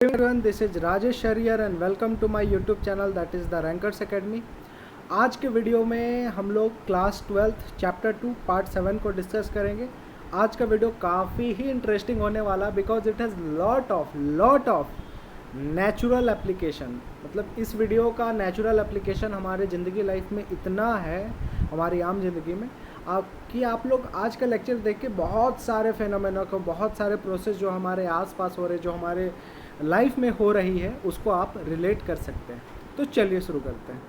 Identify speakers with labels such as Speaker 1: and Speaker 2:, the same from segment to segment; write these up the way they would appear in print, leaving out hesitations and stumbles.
Speaker 1: Everyone, this is Rajesh Shariyar and welcome to my YouTube channel that is the Rankers Academy। आज के video में हम लोग class 12 chapter 2 part 7 को discuss करेंगे। आज का वीडियो काफ़ी ही इंटरेस्टिंग होने वाला because it has lot of natural application. मतलब इस वीडियो का नेचुरल एप्लीकेशन हमारे ज़िंदगी लाइफ में इतना है, हमारी आम ज़िंदगी में आप लोग आज का लेक्चर देख के बहुत सारे फेनोमेना को, बहुत सारे प्रोसेस जो हमारे आसपास हो रहे, जो हमारे लाइफ में हो रही है, उसको आप रिलेट कर सकते हैं। तो चलिए शुरू करते हैं।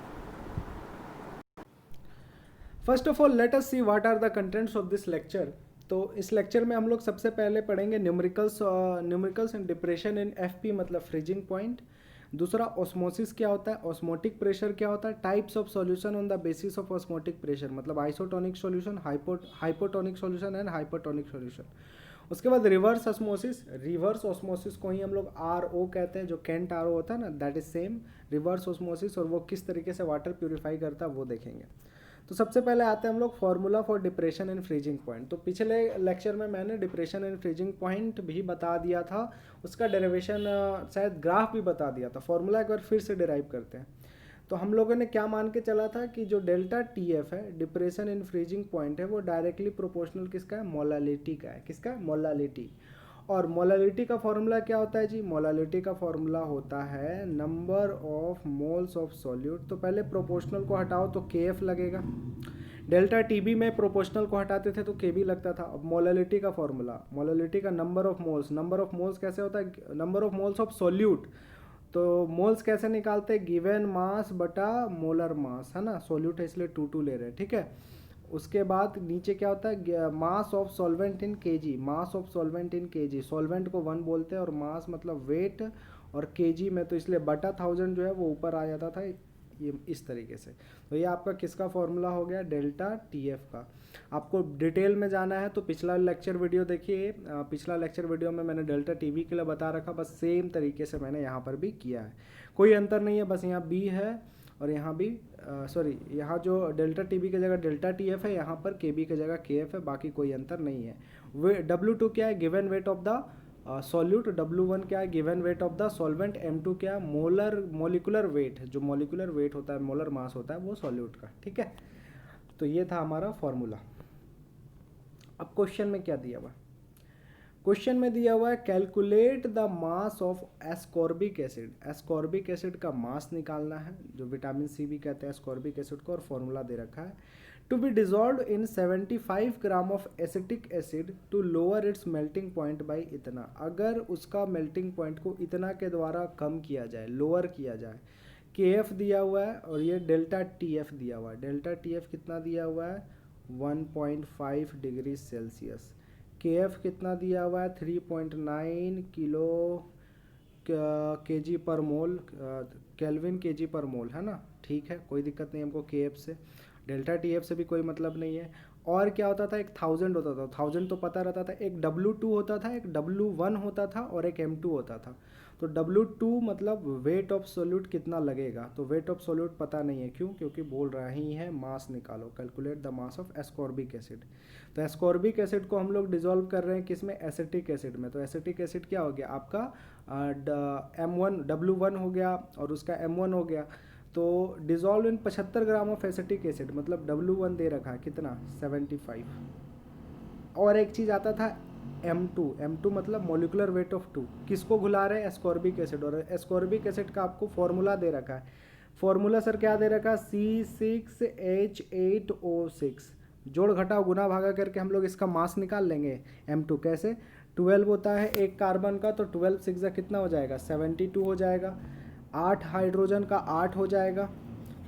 Speaker 1: First of all let us see what are the contents of this lecture. तो इस लेक्चर में हम लोग सबसे पहले पढ़ेंगे numericals and depression in FP मतलब फ्रीजिंग पॉइंट। दूसरा ऑस्मोसिस क्या होता है, ऑस्मोटिक प्रेशर क्या होता है, types of solution on the basis of osmotic pressure मतलब isotonic solution, hypotonic solution and hypertonic solution. उसके बाद रिवर्स ऑस्मोसिस को ही हम लोग RO कहते हैं, जो कैंट RO होता है ना, that is same reverse osmosis, और वो किस तरीके से वाटर प्यूरिफाई करता है वो देखेंगे। तो सबसे पहले आते हैं हम लोग formula for depression and freezing point. तो पिछले लेक्चर में मैंने डिप्रेशन एंड फ्रीजिंग पॉइंट भी बता दिया था, उसका डेरिवेशन शायद ग्राफ भी बता दिया था। फॉर्मूला एक बार फिर से डिराइव करते हैं। तो हम लोगों ने क्या मान के चला था कि जो डेल्टा TF है, डिप्रेशन इन फ्रीजिंग पॉइंट है, वो डायरेक्टली प्रोपोर्शनल किसका है, मोलालिटी का है। किसका है, मोलालिटी। और मोलालिटी का फॉर्मूला क्या होता है जी, मोलालिटी का फॉर्मूला होता है number of moles of solute. तो पहले प्रोपोर्शनल को हटाओ तो KF लगेगा। डेल्टा TB में प्रोपोर्शनल को हटाते थे तो KB लगता था। अब मोलालिटी का फॉर्मूला, मोलालिटी का नंबर ऑफ मोल्स कैसे होता है, number of moles of solute. तो मोल्स कैसे निकालते हैं, गिवन मास बटा मोलर मास, है ना, सॉल्यूट है इसलिए 2 ले रहे हैं, ठीक है। उसके बाद नीचे क्या होता है, mass of solvent in KG, mass of solvent in KG, solvent को 1 बोलते हैं और मास मतलब वेट, और केजी में तो इसलिए बटा 1000 जो है वो ऊपर आ जाता था, ये इस तरीके से। तो ये आपका किसका फॉर्मूला हो गया, डेल्टा TF का। आपको डिटेल में जाना है तो पिछला लेक्चर वीडियो देखिए। पिछला लेक्चर वीडियो में मैंने डेल्टा TB के लिए बता रखा, बस सेम तरीके से मैंने यहाँ पर भी किया है, कोई अंतर नहीं है। बस यहाँ B है और यहाँ भी यहाँ जो डेल्टा TB की जगह डेल्टा TF है, यहाँ पर KB की जगह KF है, बाकी कोई अंतर नहीं है। W2 क्या है, given weight of the solute, W1 क्या है, given weight of the solvent, M2 क्या है, मोलिकुलर वेट, जो मोलिकुलर वेट होता है, मोलर मास होता है वो सॉल्यूट का, ठीक है। तो ये था हमारा फॉर्मूला। अब क्वेश्चन में क्या दिया हुआ है, क्वेश्चन में दिया हुआ है calculate the mass of ascorbic acid. Ascorbic acid का मास निकालना है, जो विटामिन C भी कहते हैं एस्कॉर्बिक एसिड को, और फॉर्मूला दे रखा है to be dissolve in 75 gram of acetic acid to lower its melting point by इतना। अगर उसका मेल्टिंग पॉइंट को इतना के द्वारा कम किया जाए, लोअर किया जाए। KF दिया हुआ है और ये डेल्टा TF दिया हुआ है। डेल्टा TF कितना दिया हुआ है, 1.5 डिग्री सेल्सियस। KF कितना दिया हुआ है, 3.9 किलो kg पर मोल, केल्विन kg पर मोल, है ना, ठीक है, कोई दिक्कत नहीं हमको KF से। डेल्टा TF से भी कोई मतलब नहीं है। और क्या होता था, एक 1000 होता था, 1000 तो पता रहता था, एक W2 होता था, एक W1 होता था और एक M2 होता था। तो W2 मतलब वेट ऑफ सोल्यूट कितना लगेगा, तो वेट ऑफ सोल्यूट पता नहीं है, क्यों, क्योंकि बोल रहा ही है मास निकालो, calculate the mass of ascorbic acid. तो एस्कॉर्बिक एसिड को हम लोग डिजोल्व कर रहे हैं किसमें, एसिटिक एसिड में। तो एसिटिक एसिड क्या हो गया आपका, M1 W1 हो गया और उसका M1 हो गया। तो dissolve in 75 gram of acetic acid, मतलब W1 दे रखा है कितना, 75। और एक चीज़ आता था M2 मतलब मोलिकुलर वेट ऑफ 2, किसको घुला रहे हैं, एस्कॉर्बिक एसिड। और एस्कॉर्बिक एसिड का आपको फॉर्मूला दे रखा है, फॉर्मूला सर क्या दे रखा है, C6H8O6। जोड़ घटाओ गुना भागा करके हम लोग इसका मास निकाल लेंगे। M2 कैसे, 12 होता है एक कार्बन का, तो 12 6 कितना हो जाएगा, 72 हो जाएगा। 8 हाइड्रोजन का 8 हो जाएगा,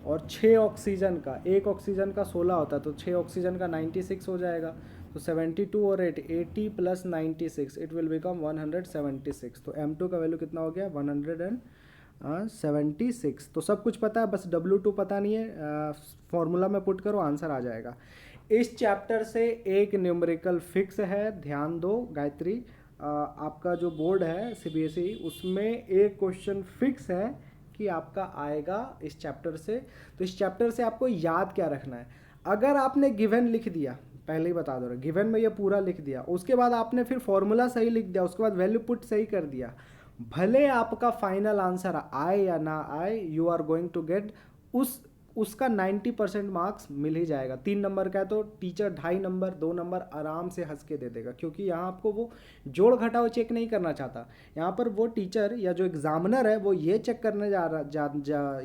Speaker 1: और 6 ऑक्सीजन का, एक ऑक्सीजन का 16 होता है, तो 6 ऑक्सीजन का 96 हो जाएगा। तो 72 और 8, 80 प्लस 96, इट विल बिकम 176। तो M2 का वैल्यू कितना हो गया, 176। तो सब कुछ पता है, बस W2 पता नहीं है, फॉर्मूला में पुट करो आंसर आ जाएगा। इस चैप्टर से एक न्यूमेरिकल फिक्स है, ध्यान दो गायत्री, आपका जो बोर्ड है CBSE उसमें एक क्वेश्चन फिक्स है कि आपका आएगा इस चैप्टर से। तो इस चैप्टर से आपको याद क्या रखना है, अगर आपने गिवन लिख दिया, पहले ही बता दो रहा, गिवन में ये पूरा लिख दिया, उसके बाद आपने फिर फॉर्मूला सही लिख दिया, उसके बाद वैल्यू पुट सही कर दिया, भले आपका फाइनल आंसर आए या ना आए, you are going to get उसका 90% मार्क्स मिल ही जाएगा। 3 नंबर का है तो टीचर 2.5 नंबर 2 नंबर आराम से हंस के दे देगा, क्योंकि यहाँ आपको वो जोड़ घटाव चेक नहीं करना चाहता। यहाँ पर वो टीचर या जो एग्जामिनर है वो ये चेक करने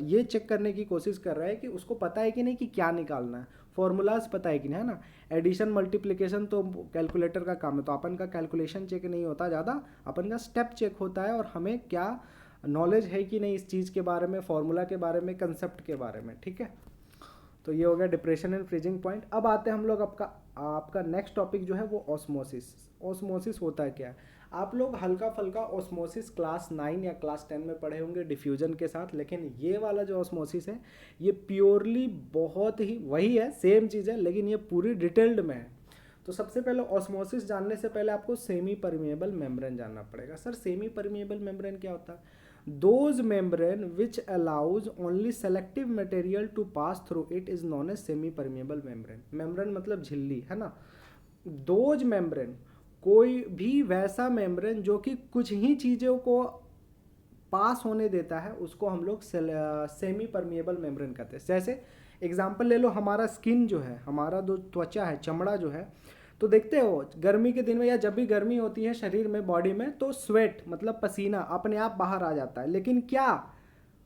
Speaker 1: ये चेक करने की कोशिश कर रहा है कि उसको पता है कि नहीं कि क्या निकालना है, फॉर्मूलाज पता है कि नहीं, है ना। एडिशन मल्टीप्लिकेशन तो कैलकुलेटर का काम है, तो अपन का कैलकुलेशन चेक नहीं होता ज़्यादा, अपन का स्टेप चेक होता है और हमें क्या नॉलेज है कि नहीं इस चीज़ के बारे में, फॉर्मूला के बारे में, कंसेप्ट के बारे में, ठीक है। तो ये हो गया डिप्रेशन एंड फ्रीजिंग पॉइंट। अब आते हैं हम लोग आपका नेक्स्ट टॉपिक जो है वो ऑस्मोसिस। ऑस्मोसिस होता है क्या है? आप लोग हल्का फल्का ऑस्मोसिस क्लास 9 या क्लास 10 में पढ़े होंगे डिफ्यूजन के साथ, लेकिन ये वाला जो ऑस्मोसिस है ये प्योरली बहुत ही वही है, सेम चीज़ है, लेकिन ये पूरी डिटेल्ड में है। तो सबसे पहले ऑस्मोसिस जानने से पहले आपको सेमी परमिएबल मेम्ब्रेन जानना पड़ेगा। सर सेमी परमिएबल मेम्ब्रेन क्या होता है? Those membrane which allows only selective material to pass through it is known as semi permeable membrane। membrane मतलब झिल्ली, है ना। Those membrane, कोई भी वैसा मेम्ब्रेन जो कि कुछ ही चीज़ों को पास होने देता है उसको हम लोग सेमी परमिएबल मेम्ब्रेन कहते हैं। जैसे एग्जांपल ले लो, हमारा स्किन जो है, हमारा जो त्वचा है, चमड़ा जो है, तो देखते हो गर्मी के दिन में या जब भी गर्मी होती है शरीर में, बॉडी में, तो स्वेट मतलब पसीना अपने आप बाहर आ जाता है, लेकिन क्या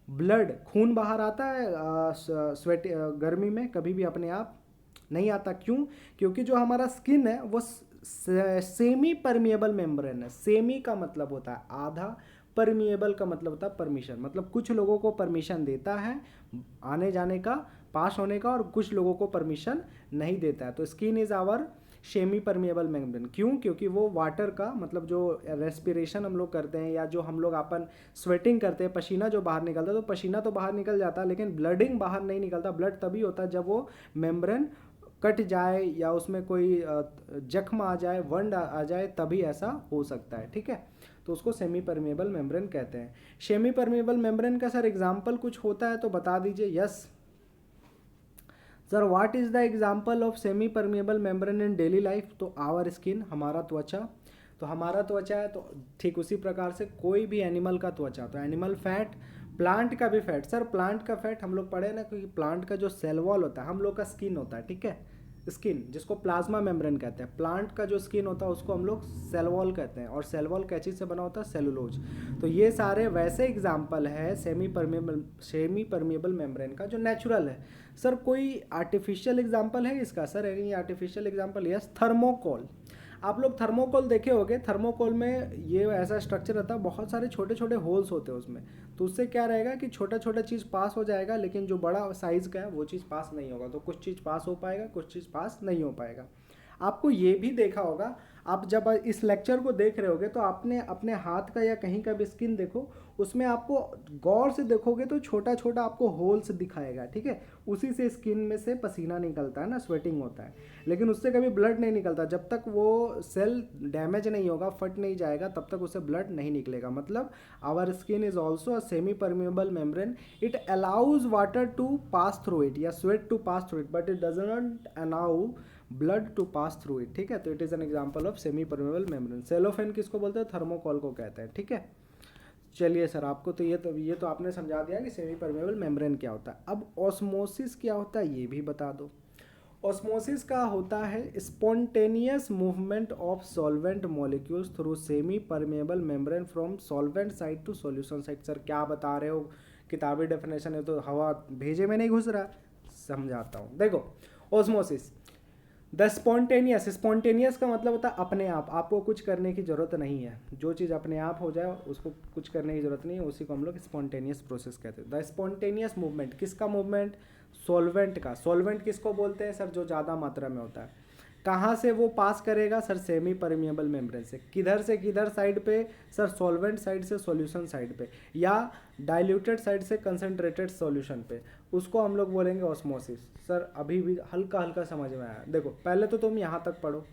Speaker 1: ब्लड खून बाहर आता है स्वेट गर्मी में? कभी भी अपने आप नहीं आता। क्यों? क्योंकि जो हमारा स्किन है वो सेमी परमिएबल मेम्ब्रेन है। सेमी का मतलब होता है आधा, परमिएबल का मतलब होता है परमिशन, मतलब कुछ लोगों को परमिशन देता है आने जाने का, पास होने का, और कुछ लोगों को परमिशन नहीं देता है। तो skin is our semi permeable membrane. क्यों? क्योंकि वो वाटर का मतलब जो रेस्पिरेशन हम लोग करते हैं या जो हम लोग अपन स्वेटिंग करते हैं, पसीना जो बाहर निकलता है, तो पसीना तो बाहर निकल जाता है लेकिन ब्लडिंग बाहर नहीं निकलता। ब्लड तभी होता है जब वो मेम्ब्रेन कट जाए या उसमें कोई जख्म आ जाए, वंड आ जाए, तभी ऐसा हो सकता है, ठीक है। तो उसको सेमी परमिएबल मेम्ब्रेन कहते हैं। सेमी परमिएबल मेम्ब्रेन का सर एग्जाम्पल कुछ होता है तो बता दीजिए। Yes sir, what is the example of semi permeable membrane in daily life? तो आवर स्किन, हमारा त्वचा। तो हमारा त्वचा है तो ठीक उसी प्रकार से कोई भी एनिमल का त्वचा, तो एनिमल फैट, प्लांट का भी फैट। सर प्लांट का फैट हम लोग पढ़े ना, क्योंकि प्लांट का जो सेल वॉल होता है, हम लोग का स्किन होता है, ठीक है, स्किन जिसको प्लाज्मा मेम्ब्रेन कहते हैं। प्लांट का जो स्किन होता है उसको हम लोग सेल वॉल कहते हैं, और सेल वॉल क्या चीज़ से बना होता है? सेलुलोज। तो ये सारे वैसे एग्जाम्पल है सेमी परमिएबल मेम्ब्रेन का जो नेचुरल है। सर कोई आर्टिफिशियल एग्जाम्पल है इसका? Sir any artificial example? Yes, thermocol. आप लोग थर्मोकोल देखे होंगे। थर्मोकोल में ये ऐसा स्ट्रक्चर रहता है, बहुत सारे छोटे छोटे होल्स होते हैं उसमें, तो उससे क्या रहेगा कि छोटा छोटा चीज़ पास हो जाएगा, लेकिन जो बड़ा साइज़ का है वो चीज़ पास नहीं होगा। तो कुछ चीज़ पास हो पाएगा, कुछ चीज़ पास नहीं हो पाएगा। आपको ये भी देखा होगा, आप जब इस लेक्चर को देख रहे होगे तो आपने अपने हाथ का या कहीं का भी स्किन देखो, उसमें आपको गौर से देखोगे तो छोटा छोटा आपको होल्स दिखाएगा, ठीक है। उसी से स्किन में से पसीना निकलता है ना, स्वेटिंग होता है, लेकिन उससे कभी ब्लड नहीं निकलता। जब तक वो सेल डैमेज नहीं होगा, फट नहीं जाएगा, तब तक उससे ब्लड नहीं निकलेगा। मतलब our skin is also a semi permeable membrane. It allows water to pass through it या sweat to pass through it, but it does not allow blood to pass through it, ठीक है। तो it is an example of semi permeable membrane. Cellophane किसको बोलते हैं? Thermocol को कहते हैं, ठीक है। चलिए सर, आपको तो ये तो आपने समझा दिया कि सेमी परमेबल मेम्ब्रेन क्या होता है। अब ऑस्मोसिस क्या होता है ये भी बता दो। ऑस्मोसिस का होता है spontaneous movement of solvent molecules through semi permeable membrane from solvent side to solution side. Sir क्या बता रहे हो? किताबी डेफिनेशन है तो हवा भेजे में नहीं घुस रहा। समझाता हूँ, देखो। ऑस्मोसिस द स्पॉन्टेनियस का मतलब होता है अपने आप, आपको कुछ करने की ज़रूरत नहीं है। जो चीज़ अपने आप हो जाए उसको कुछ करने की ज़रूरत नहीं है, उसी को हम लोग स्पॉन्टेनियस प्रोसेस कहते हैं। द स्पॉन्टेनियस मूवमेंट, किसका मूवमेंट? सॉल्वेंट का। सॉल्वेंट किसको बोलते हैं? सर जो ज़्यादा मात्रा में होता है। कहाँ से वो पास करेगा? सर सेमी परमिएबल मेम्ब्रेन से। किधर से किधर साइड पे? सर सॉल्वेंट साइड से सॉल्यूशन साइड पे, या डाइल्यूटेड साइड से कंसनट्रेटेड सॉल्यूशन पे। उसको हम लोग बोलेंगे ऑस्मोसिस। सर अभी भी हल्का हल्का समझ में आया। देखो पहले तो तुम यहाँ तक पढ़ो।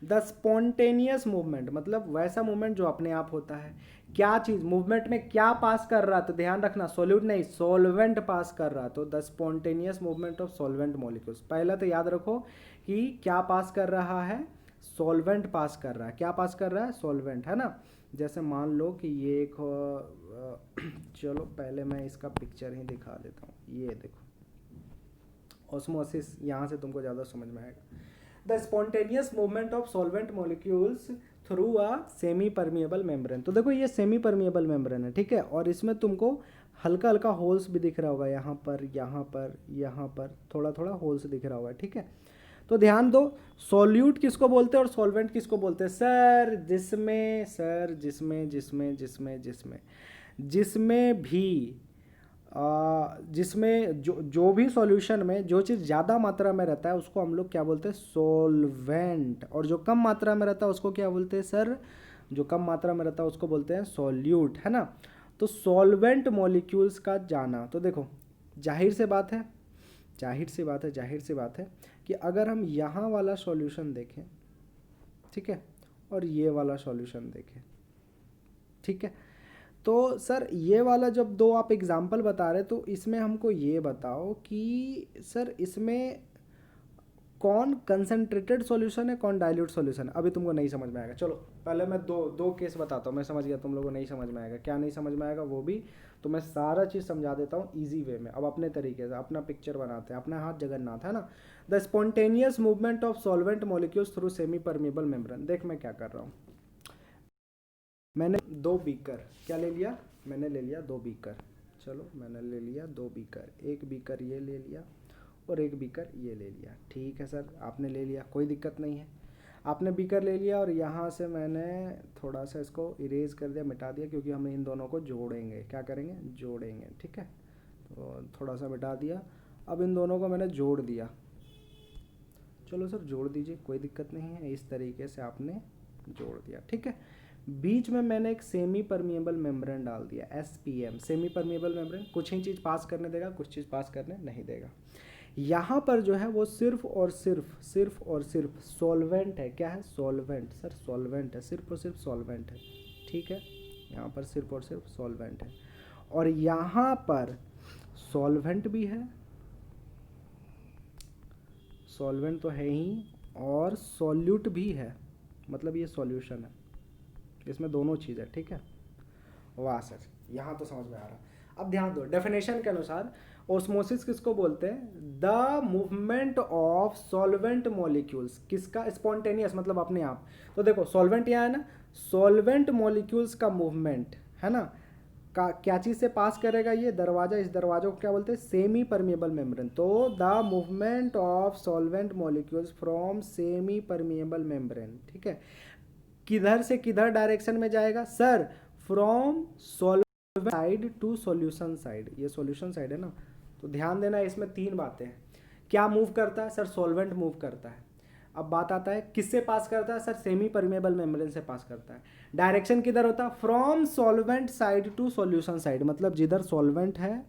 Speaker 1: द स्पॉन्टेनियस मूवमेंट मतलब वैसा मूवमेंट जो अपने आप होता है। क्या चीज़ मूवमेंट में क्या पास कर रहा? तो ध्यान रखना, सॉल्यूट नहीं, सॉल्वेंट पास कर रहा। तो the spontaneous movement of solvent molecules. पहले तो याद रखो कि क्या पास कर रहा है? सॉल्वेंट पास कर रहा है। क्या पास कर रहा है? सॉल्वेंट, है ना। जैसे मान लो कि ये एक चलो पहले मैं इसका पिक्चर ही दिखा देता हूँ, ये देखो ऑस्मोसिस, यहाँ से तुमको ज़्यादा समझ में आएगा। The spontaneous movement of solvent molecules through a semi permeable membrane. तो देखो ये सेमी परमिएबल मेम्ब्रेन है, ठीक है, और इसमें तुमको हल्का हल्का होल्स भी दिख रहा होगा, यहाँ पर यहाँ पर यहाँ पर थोड़ा थोड़ा होल्स दिख रहा होगा, ठीक है। तो ध्यान दो, सॉल्यूट किसको बोलते हैं और सॉल्वेंट किसको बोलते हैं? सर जिसमें भी जिसमें जो भी सॉल्यूशन में जो चीज़ ज़्यादा मात्रा में रहता है उसको हम लोग क्या बोलते हैं? सॉल्वेंट। और जो कम मात्रा में रहता है उसको क्या बोलते हैं सर? जो कम मात्रा में रहता है उसको बोलते हैं सॉल्यूट, है ना। तो सॉल्वेंट मॉलिक्यूल्स का जाना, तो देखो जाहिर सी बात है कि अगर हम यहाँ वाला सॉल्यूशन देखें, ठीक है, और ये वाला सॉल्यूशन देखें, ठीक है, तो सर ये वाला जब दो आप एग्जाम्पल बता रहे तो इसमें हमको ये बताओ कि सर इसमें कौन कंसंट्रेटेड सॉल्यूशन है, कौन डाइल्यूट सॉल्यूशन है। अभी तुमको नहीं समझ में आएगा, चलो पहले मैं दो केस बताता हूँ। मैं समझ गया तुम लोगों को नहीं समझ में आएगा, क्या नहीं समझ में आएगा वो भी तो मैं सारा चीज़ समझा देता हूँ ईजी वे में। अब अपने तरीके से अपना पिक्चर बनाते हैं, अपना हाथ जगन्नाथ है ना। The spontaneous movement of solvent molecules through semi permeable membrane. देख मैं क्या कर रहा हूँ, मैंने दो बीकर क्या ले लिया, मैंने ले लिया दो बीकर, चलो मैंने ले लिया दो बीकर, एक बीकर ये ले लिया और एक बीकर ये ले लिया, ठीक है सर आपने ले लिया, कोई दिक्कत नहीं है। आपने बीकर ले लिया और यहाँ से मैंने थोड़ा सा इसको इरेज कर दिया, मिटा दिया, क्योंकि हम इन दोनों को जोड़ेंगे, क्या करेंगे? जोड़ेंगे, ठीक है। तो थोड़ा सा मिटा दिया, अब इन दोनों को मैंने जोड़ दिया, चलो सर जोड़ दीजिए, कोई दिक्कत नहीं है। इस तरीके से आपने जोड़ दिया, ठीक है। बीच में मैंने एक सेमी परमिएबल मेम्ब्रेन डाल दिया, SPM सेमी परमिएबल मेम्ब्रेन। कुछ ही चीज़ पास करने देगा, कुछ चीज़ पास करने नहीं देगा। यहाँ पर जो है वो सिर्फ और सिर्फ सॉल्वेंट है। क्या है? सॉल्वेंट सर, सॉल्वेंट है, सिर्फ और सिर्फ सॉल्वेंट है, ठीक है। यहाँ पर सिर्फ और सिर्फ सॉल्वेंट है और यहाँ पर सॉल्वेंट भी है, सॉल्वेंट तो है ही, और सॉल्यूट भी है, मतलब ये सॉल्यूशन है, इसमें दोनों चीज़ है, ठीक है। वाह सर, यहाँ तो समझ में आ रहा। अब ध्यान दो, डेफिनेशन के अनुसार ऑस्मोसिस किसको बोलते हैं? The movement of solvent molecules. किसका? स्पॉन्टेनियस, मतलब अपने आप। तो देखो सॉल्वेंट यहाँ है ना, सॉल्वेंट मॉलिक्यूल्स का मूवमेंट है ना, का क्या चीज़ से पास करेगा? ये दरवाजा, इस दरवाजे को क्या बोलते हैं? Semi permeable membrane. तो the movement of solvent molecules from semi permeable membrane, ठीक है, किधर से किधर डायरेक्शन में जाएगा sir? From solvent side to solution side. ये सॉल्यूशन साइड है ना, तो ध्यान देना इसमें तीन बातें हैं। क्या मूव करता है सर? सॉल्वेंट मूव करता है। अब बात आता है किससे पास करता है सर? सेमी परमिएबल मेम्ब्रेन से पास करता है। डायरेक्शन किधर होता है? From solvent side to solution side, मतलब जिधर सॉल्वेंट है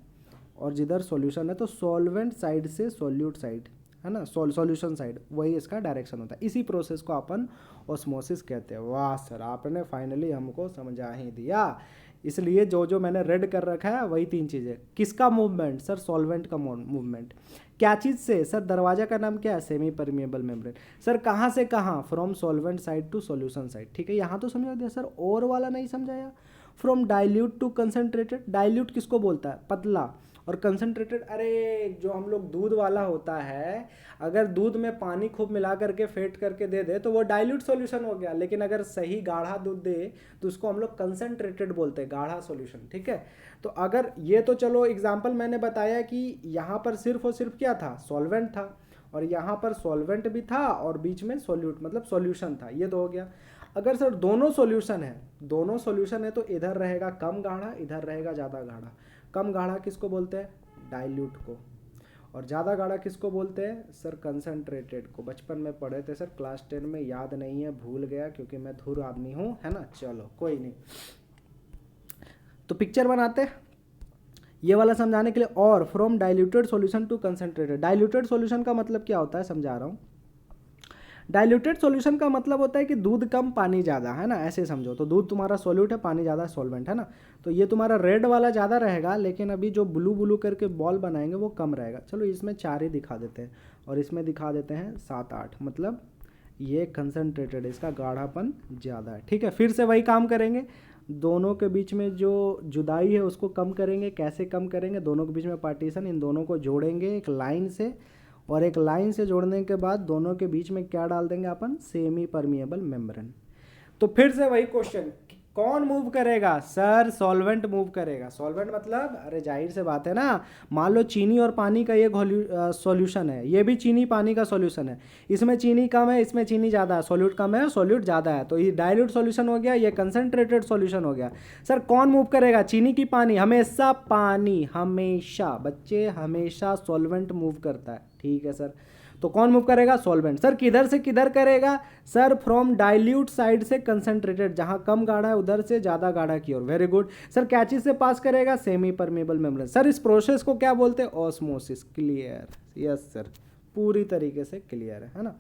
Speaker 1: और जिधर सॉल्यूशन है, तो सॉल्वेंट साइड से सॉल्यूट साइड, है ना, सॉल्यूशन साइड, वही इसका डायरेक्शन होता है। इसी प्रोसेस को अपन ऑस्मोसिस कहते हैं। वाह सर, आपने फाइनली हमको समझा ही दिया। इसलिए जो जो मैंने रेड कर रखा है वही तीन चीज़ें। किसका मूवमेंट सर? सॉल्वेंट का मूवमेंट। क्या चीज़ से सर? दरवाजा का नाम क्या है? Semi permeable membrane. सर कहाँ से कहाँ? From solvent side to solution side, ठीक है। यहाँ तो समझा दिया सर, और वाला नहीं समझाया। From dilute to concentrated. Dilute किसको बोलता है? पतला। और कंसनट्रेटेड, अरे जो हम लोग दूध वाला होता है, अगर दूध में पानी खूब मिला करके फेंट करके दे दे तो वो डाइल्यूट सॉल्यूशन हो गया, लेकिन अगर सही गाढ़ा दूध दे तो उसको हम लोग कंसनट्रेटेड बोलते हैं, गाढ़ा सॉल्यूशन, ठीक है। तो अगर ये तो चलो एग्जाम्पल मैंने बताया कि यहाँ पर सिर्फ और सिर्फ क्या था? सॉल्वेंट था, और यहाँ पर सॉल्वेंट भी था और बीच में सॉल्यूट मतलब सॉल्यूशन था, ये तो हो गया। अगर सर दोनों सॉल्यूशन है तो इधर रहेगा कम गाढ़ा, इधर रहेगा ज़्यादा गाढ़ा। कम गाढ़ा किसको बोलते हैं? डाइल्यूट को। और ज़्यादा गाढ़ा किसको बोलते हैं सर? कंसनट्रेटेड को। बचपन में पढ़े थे सर, क्लास 10 में, याद नहीं है, भूल गया क्योंकि मैं धुर आदमी हूँ, है ना। चलो कोई नहीं, तो पिक्चर बनाते हैं ये वाला समझाने के लिए। और from diluted solution to concentrated. Diluted solution का मतलब क्या होता है समझा रहा हूँ। डाइल्यूटेड सॉल्यूशन का मतलब होता है कि दूध कम पानी ज़्यादा, है ना, ऐसे समझो। तो दूध तुम्हारा सॉल्यूट है, पानी ज़्यादा सॉल्वेंट, है ना। तो ये तुम्हारा रेड वाला ज़्यादा रहेगा, लेकिन अभी जो ब्लू ब्लू करके बॉल बनाएंगे वो कम रहेगा। चलो इसमें 4 ही दिखा देते हैं और इसमें दिखा देते हैं 7-8, मतलब ये कंसनट्रेटेड है, इसका गाढ़ापन ज़्यादा है। ठीक है, फिर से वही काम करेंगे, दोनों के बीच में जो जुदाई है उसको कम करेंगे। कैसे कम करेंगे? दोनों के बीच में पार्टीशन, इन दोनों को जोड़ेंगे एक लाइन से, और एक लाइन से जोड़ने के बाद दोनों के बीच में क्या डाल देंगे अपन? Semi permeable membrane. तो फिर से वही क्वेश्चन, कौन मूव करेगा? सर सॉल्वेंट मूव करेगा। सॉल्वेंट मतलब, अरे जाहिर से बात है ना, मान लो चीनी और पानी का ये सॉल्यूशन है, ये भी चीनी पानी का सॉल्यूशन है, इसमें चीनी कम है, इसमें चीनी ज़्यादा है, सॉल्यूट कम है, सॉल्यूट ज़्यादा है, तो ये डाइल्यूट सॉल्यूशन हो गया, ये कंसनट्रेटेड सॉल्यूशन हो गया। सर कौन मूव करेगा? चीनी की पानी? हमेशा पानी, हमेशा बच्चे, हमेशा सॉल्वेंट मूव करता है। ठीक है सर, तो कौन मूव करेगा? सॉल्वेंट। सर किधर से किधर करेगा? सर फ्रॉम डाइल्यूट साइड से कंसंट्रेटेड, जहां कम गाढ़ा है उधर से ज़्यादा गाढ़ा की ओर। Very good sir. क्या चीज़ से पास करेगा? Semi permeable membrane. सर इस प्रोसेस को क्या बोलते हैं? ऑस्मोसिस। क्लियर? यस सर, पूरी तरीके से क्लियर है ना।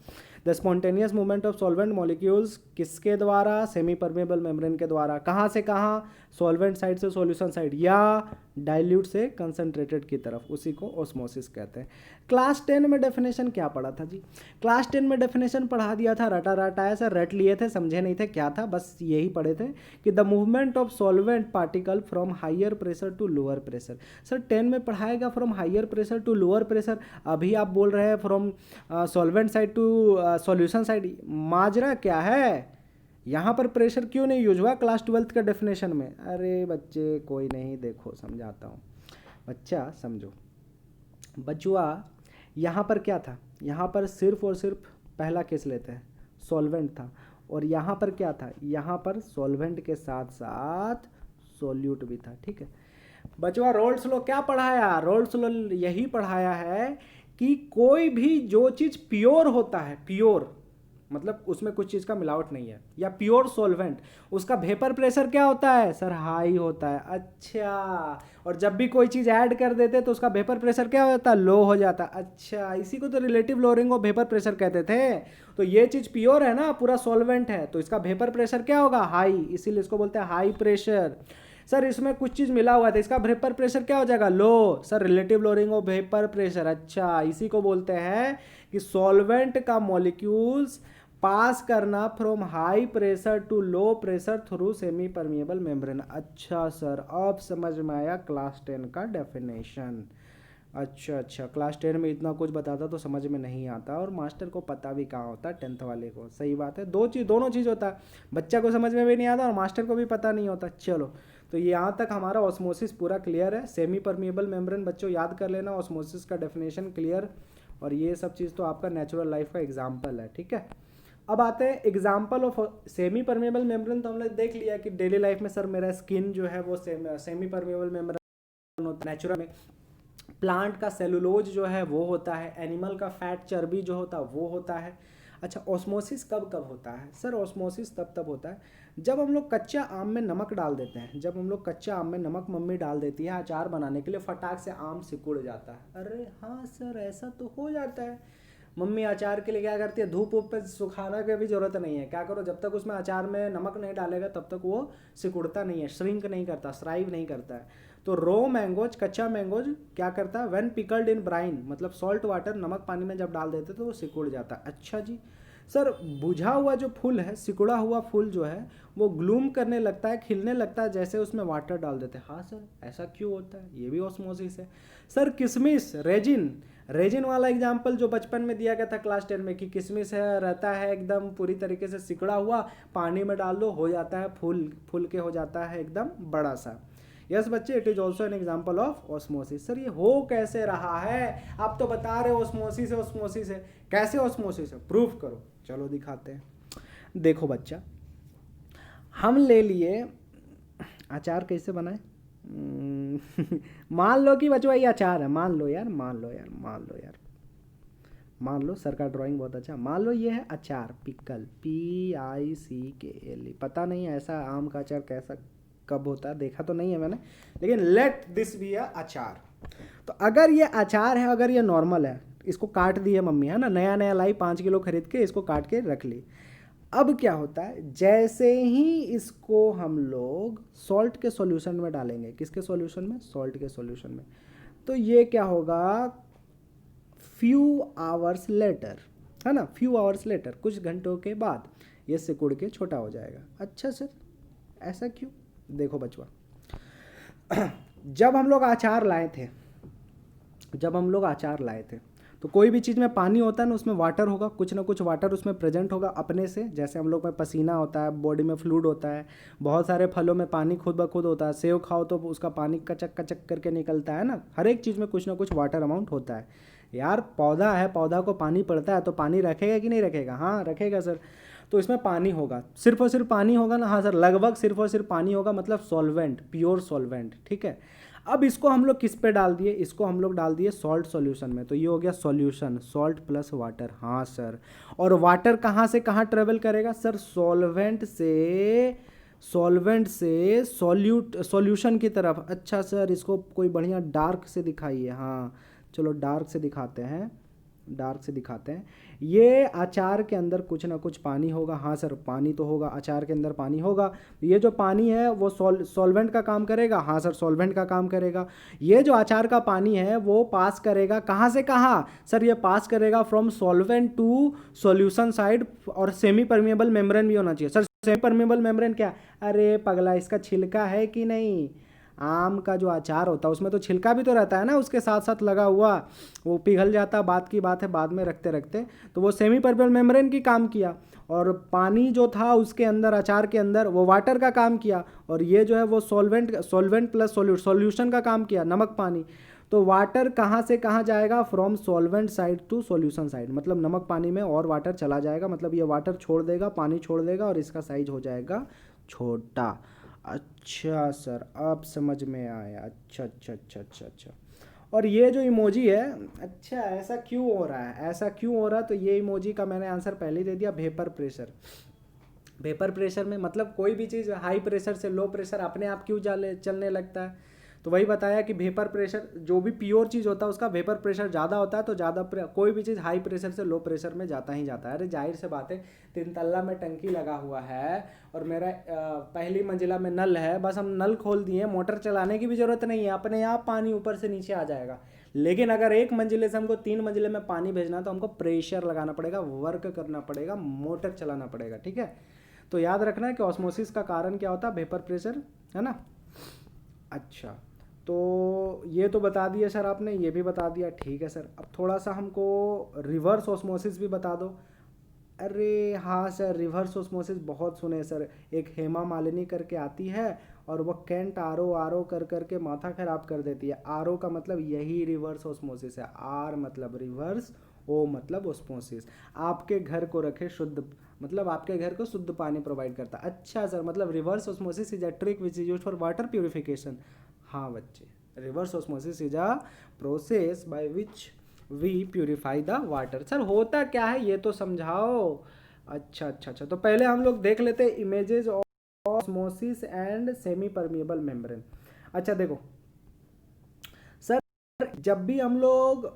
Speaker 1: The spontaneous movement of solvent molecules किसके द्वारा? सेमी परमेबल मेम्ब्रेन के द्वारा। कहाँ से कहाँ? सॉल्वेंट साइड से सॉल्यूशन साइड, या डाइल्यूट से कंसंट्रेटेड की तरफ, उसी को ऑस्मोसिस कहते हैं। क्लास 10 में डेफिनेशन क्या पढ़ा था जी? क्लास 10 में डेफिनेशन पढ़ा दिया था, रटा रटा है सर, रट लिए थे, समझे नहीं थे क्या था, बस यही पढ़े थे कि the movement of solvent particle from higher pressure to lower pressure. Sir 10 में पढ़ाएगा from higher pressure to lower pressure, अभी आप बोल रहे हैं from solvent side to solution side. माजरा क्या है? यहाँ पर प्रेशर क्यों नहीं यूज हुआ क्लास 12 का डेफिनेशन में? अरे बच्चे कोई नहीं, देखो समझाता हूँ, बच्चा समझो। बचुआ यहाँ पर क्या था? यहाँ पर सिर्फ और सिर्फ पहला केस लेते हैं, सॉल्वेंट था, और यहाँ पर क्या था? यहाँ पर सॉल्वेंट के साथ साथ सॉल्यूट भी था। ठीक है बचवा, रोल्स लॉ क्या पढ़ाया? रोल्स लॉ यही पढ़ाया है कि कोई भी जो चीज़ प्योर होता है, प्योर मतलब उसमें कुछ चीज़ का मिलावट नहीं है, या प्योर सॉल्वेंट, उसका वेपर प्रेशर क्या होता है? सर हाई होता है। अच्छा, और जब भी कोई चीज़ ऐड कर देते तो उसका वेपर प्रेशर क्या होता है? लो हो जाता है। अच्छा, इसी को तो relative lowering of vapour pressure कहते थे। तो ये चीज़ प्योर है ना, पूरा सॉल्वेंट है, तो इसका वेपर प्रेशर क्या होगा? हाई, इसीलिए इसको बोलते हैं हाई प्रेशर। सर इसमें कुछ चीज़ मिला हुआ था, इसका वेपर प्रेशर क्या हो जाएगा? Low. Sir relative lowering of vapour pressure. अच्छा, इसी को बोलते हैं कि सॉल्वेंट का मॉलिक्यूल्स पास करना from high pressure to low pressure through semi permeable membrane. अच्छा सर, अब समझ में आया क्लास 10 का डेफिनेशन। अच्छा, क्लास 10 में इतना कुछ बताता तो समझ में नहीं आता, और मास्टर को पता भी कहाँ होता, 10th वाले को। सही बात है, दोनों चीज़ होता है, बच्चा को समझ में भी नहीं आता और मास्टर को भी पता नहीं होता। चलो, तो यहाँ तक हमारा ऑस्मोसिस पूरा क्लियर है। सेमी परमिएबल मेम्ब्रेन बच्चों याद कर लेना, ऑस्मोसिस का डेफिनेशन क्लियर, और ये सब चीज़ तो आपका नेचुरल लाइफ का एग्जाम्पल है। ठीक है, अब आते हैं example of semi permeable membrane. तो हमने देख लिया कि डेली लाइफ में सर मेरा स्किन जो है वो सेमी परमेबल मेम्ब्रेन होता है नेचुरल में। प्लांट का सेलुलोज जो है वो होता है, एनिमल का फैट चर्बी जो होता है वो होता है। अच्छा, ऑस्मोसिस कब कब होता है? सर ऑस्मोसिस तब होता है जब हम लोग कच्चा आम में नमक डाल देते हैं। जब हम लोग कच्चा आम में नमक मम्मी डाल देती है अचार बनाने के लिए, फटाक से आम सिकुड़ जाता है। अरे हाँ सर, ऐसा तो हो जाता है। मम्मी अचार के लिए क्या करती है? धूप पे सुखाना की भी ज़रूरत नहीं है, क्या करो, जब तक उसमें अचार में नमक नहीं डालेगा तब तक वो सिकुड़ता नहीं है, श्रिंक नहीं करता, श्राइव नहीं करता है। तो रो मैंगोज, कच्चा मैंगोज क्या करता है? व्हेन पिकल्ड इन ब्राइन, मतलब सॉल्ट वाटर, नमक पानी में जब डाल देते तो वो सिकुड़ जाता है। अच्छा जी सर, बुझा हुआ जो फूल है, सिकुड़ा हुआ फूल जो है वो ग्लूम करने लगता है, खिलने लगता है जैसे उसमें वाटर डाल देते हैं। हाँ सर, ऐसा क्यों होता है? ये भी ऑस्मोसिस है। सर किशमिश, रेजिन वाला एग्जाम्पल जो बचपन में दिया गया था क्लास 10 में, कि किशमिश है, रहता है एकदम पूरी तरीके से सिकुड़ा हुआ, पानी में डाल दो हो जाता है, फूल के हो जाता है एकदम बड़ा सा। यस बच्चे, it is also an example of osmosis. Sir ये हो कैसे रहा है? आप तो बता रहे हो ऑस्मोसिस है, कैसे ऑस्मोसिस है? प्रूफ करो। चलो दिखाते हैं। देखो बच्चा, हम ले लिए अचार, कैसे बनाए? मान लो कि बच्चों ये अचार है, मान लो सर का ड्राइंग बहुत अच्छा। मान लो ये है अचार, पिकल, PICKL। पता नहीं ऐसा आम का अचार कैसा कब होता है, देखा तो नहीं है मैंने, लेकिन लेट दिस बी अ अचार। तो अगर ये अचार है, अगर ये नॉर्मल है, इसको काट दी है मम्मी, है ना, नया लाई 5 किलो खरीद के इसको काट के रख ली। अब क्या होता है, जैसे ही इसको हम लोग सॉल्ट के सॉल्यूशन में डालेंगे, किसके सॉल्यूशन में? सॉल्ट के सॉल्यूशन में, तो ये क्या होगा? फ्यू आवर्स लेटर, है ना, फ्यू आवर्स लेटर, कुछ घंटों के बाद ये सिकुड़ के छोटा हो जाएगा। अच्छा सर ऐसा क्यों? देखो बचवा, जब हम लोग अचार लाए थे, जब हम लोग अचार लाए थे तो कोई भी चीज़ में पानी होता है ना, उसमें वाटर होगा, कुछ ना कुछ वाटर उसमें प्रेजेंट होगा अपने से। जैसे हम लोग में पसीना होता है, बॉडी में फ्लूइड होता है, बहुत सारे फलों में पानी खुद ब खुद होता है। सेव खाओ तो उसका पानी कचक कचक करके निकलता है ना। हर एक चीज़ में कुछ ना कुछ वाटर अमाउंट होता है यार। पौधा है, पौधा को पानी पड़ता है तो पानी रखेगा कि नहीं रखेगा? हाँ रखेगा सर। तो इसमें पानी होगा, सिर्फ और सिर्फ पानी होगा ना? हाँ सर, लगभग सिर्फ और सिर्फ पानी होगा, मतलब सॉल्वेंट, प्योर सॉल्वेंट, ठीक है। अब इसको हम लोग किस पे डाल दिए? इसको हम लोग डाल दिए सॉल्ट सॉल्यूशन में, तो ये हो गया सॉल्यूशन, सॉल्ट प्लस वाटर। हाँ सर, और वाटर कहाँ से कहाँ ट्रेवल करेगा सर? सॉल्वेंट से सॉल्यूशन की तरफ। अच्छा सर, इसको कोई बढ़िया डार्क से दिखाइए। हाँ चलो डार्क से दिखाते हैं, डार्क से दिखाते हैं। ये अचार के अंदर कुछ ना कुछ पानी होगा। हाँ सर, पानी तो होगा, अचार के अंदर पानी होगा। ये जो पानी है वो सॉल्वेंट का काम करेगा। हाँ सर, सॉल्वेंट का काम करेगा। ये जो अचार का पानी है वो पास करेगा कहाँ से कहाँ सर? ये पास करेगा from solvent to solution side, और सेमी परमिएबल मेम्ब्रेन भी होना चाहिए सर। सेमी परमिएबल मेम्ब्रेन क्या? अरे पगला, इसका छिलका है कि नहीं? आम का जो अचार होता है उसमें तो छिलका भी तो रहता है ना उसके साथ साथ लगा हुआ, वो पिघल जाता, बात की बात है, बाद में रखते रखते। तो वो सेमी परमेबल मेम्ब्रेन की काम किया, और पानी जो था उसके अंदर, अचार के अंदर, वो वाटर का काम किया। और ये जो है वो सॉल्वेंट प्लस सॉल्यूशन का काम किया, नमक पानी। तो वाटर कहाँ से कहाँ जाएगा? From solvent side to solution side, मतलब नमक पानी में और वाटर चला जाएगा, मतलब ये वाटर छोड़ देगा, पानी छोड़ देगा, और इसका साइज हो जाएगा छोटा। अच्छा सर, अब समझ में आया। अच्छा अच्छा अच्छा अच्छा अच्छा। और ये जो इमोजी है, अच्छा ऐसा क्यों हो रहा है, ऐसा क्यों हो रहा है? तो ये इमोजी का मैंने आंसर पहले ही दे दिया, वेपर प्रेशर। वेपर प्रेशर में मतलब कोई भी चीज़ हाई प्रेशर से लो प्रेशर अपने आप क्यों चलने लगता है? तो वही बताया कि वेपर प्रेशर, जो भी प्योर चीज़ होता है उसका वेपर प्रेशर ज़्यादा होता है, तो ज़्यादा कोई भी चीज़ हाई प्रेशर से लो प्रेशर में जाता ही जाता है। अरे जाहिर से बात है, 3 तल्ला में टंकी लगा हुआ है और मेरा पहली मंजिला में नल है, बस हम नल खोल दिए, मोटर चलाने की भी ज़रूरत नहीं है, अपने आप पानी ऊपर से नीचे आ जाएगा। लेकिन अगर 1 मंजिले से हमको 3 मंजिले में पानी भेजना तो हमको प्रेशर लगाना पड़ेगा, वर्क करना पड़ेगा, मोटर चलाना पड़ेगा, ठीक है। तो याद रखना है कि ऑस्मोसिस का कारण क्या होता है? वेपर प्रेशर, है ना। अच्छा, तो ये तो बता दिया सर आपने, ये भी बता दिया, ठीक है सर। अब थोड़ा सा हमको रिवर्स ऑस्मोसिस भी बता दो। अरे हाँ सर, रिवर्स ऑस्मोसिस बहुत सुने सर। एक हेमा मालिनी करके आती है और वह कैंट आर ओ कर करके माथा खराब कर देती है। आर ओ का मतलब यही रिवर्स ऑस्मोसिस है। आर मतलब रिवर्स, ओ मतलब ऑस्मोसिस। आपके घर को रखे शुद्ध, मतलब आपके घर को शुद्ध पानी प्रोवाइड करता है। अच्छा सर, मतलब reverse osmosis is a trick which is used for water purification. हाँ बच्चे, reverse osmosis is a process by which we purify the water. Sir होता क्या है ये तो समझाओ। अच्छा अच्छा अच्छा, तो पहले हम लोग देख लेते हैं images of osmosis and semi permeable membrane. अच्छा देखो सर, जब भी हम लोग,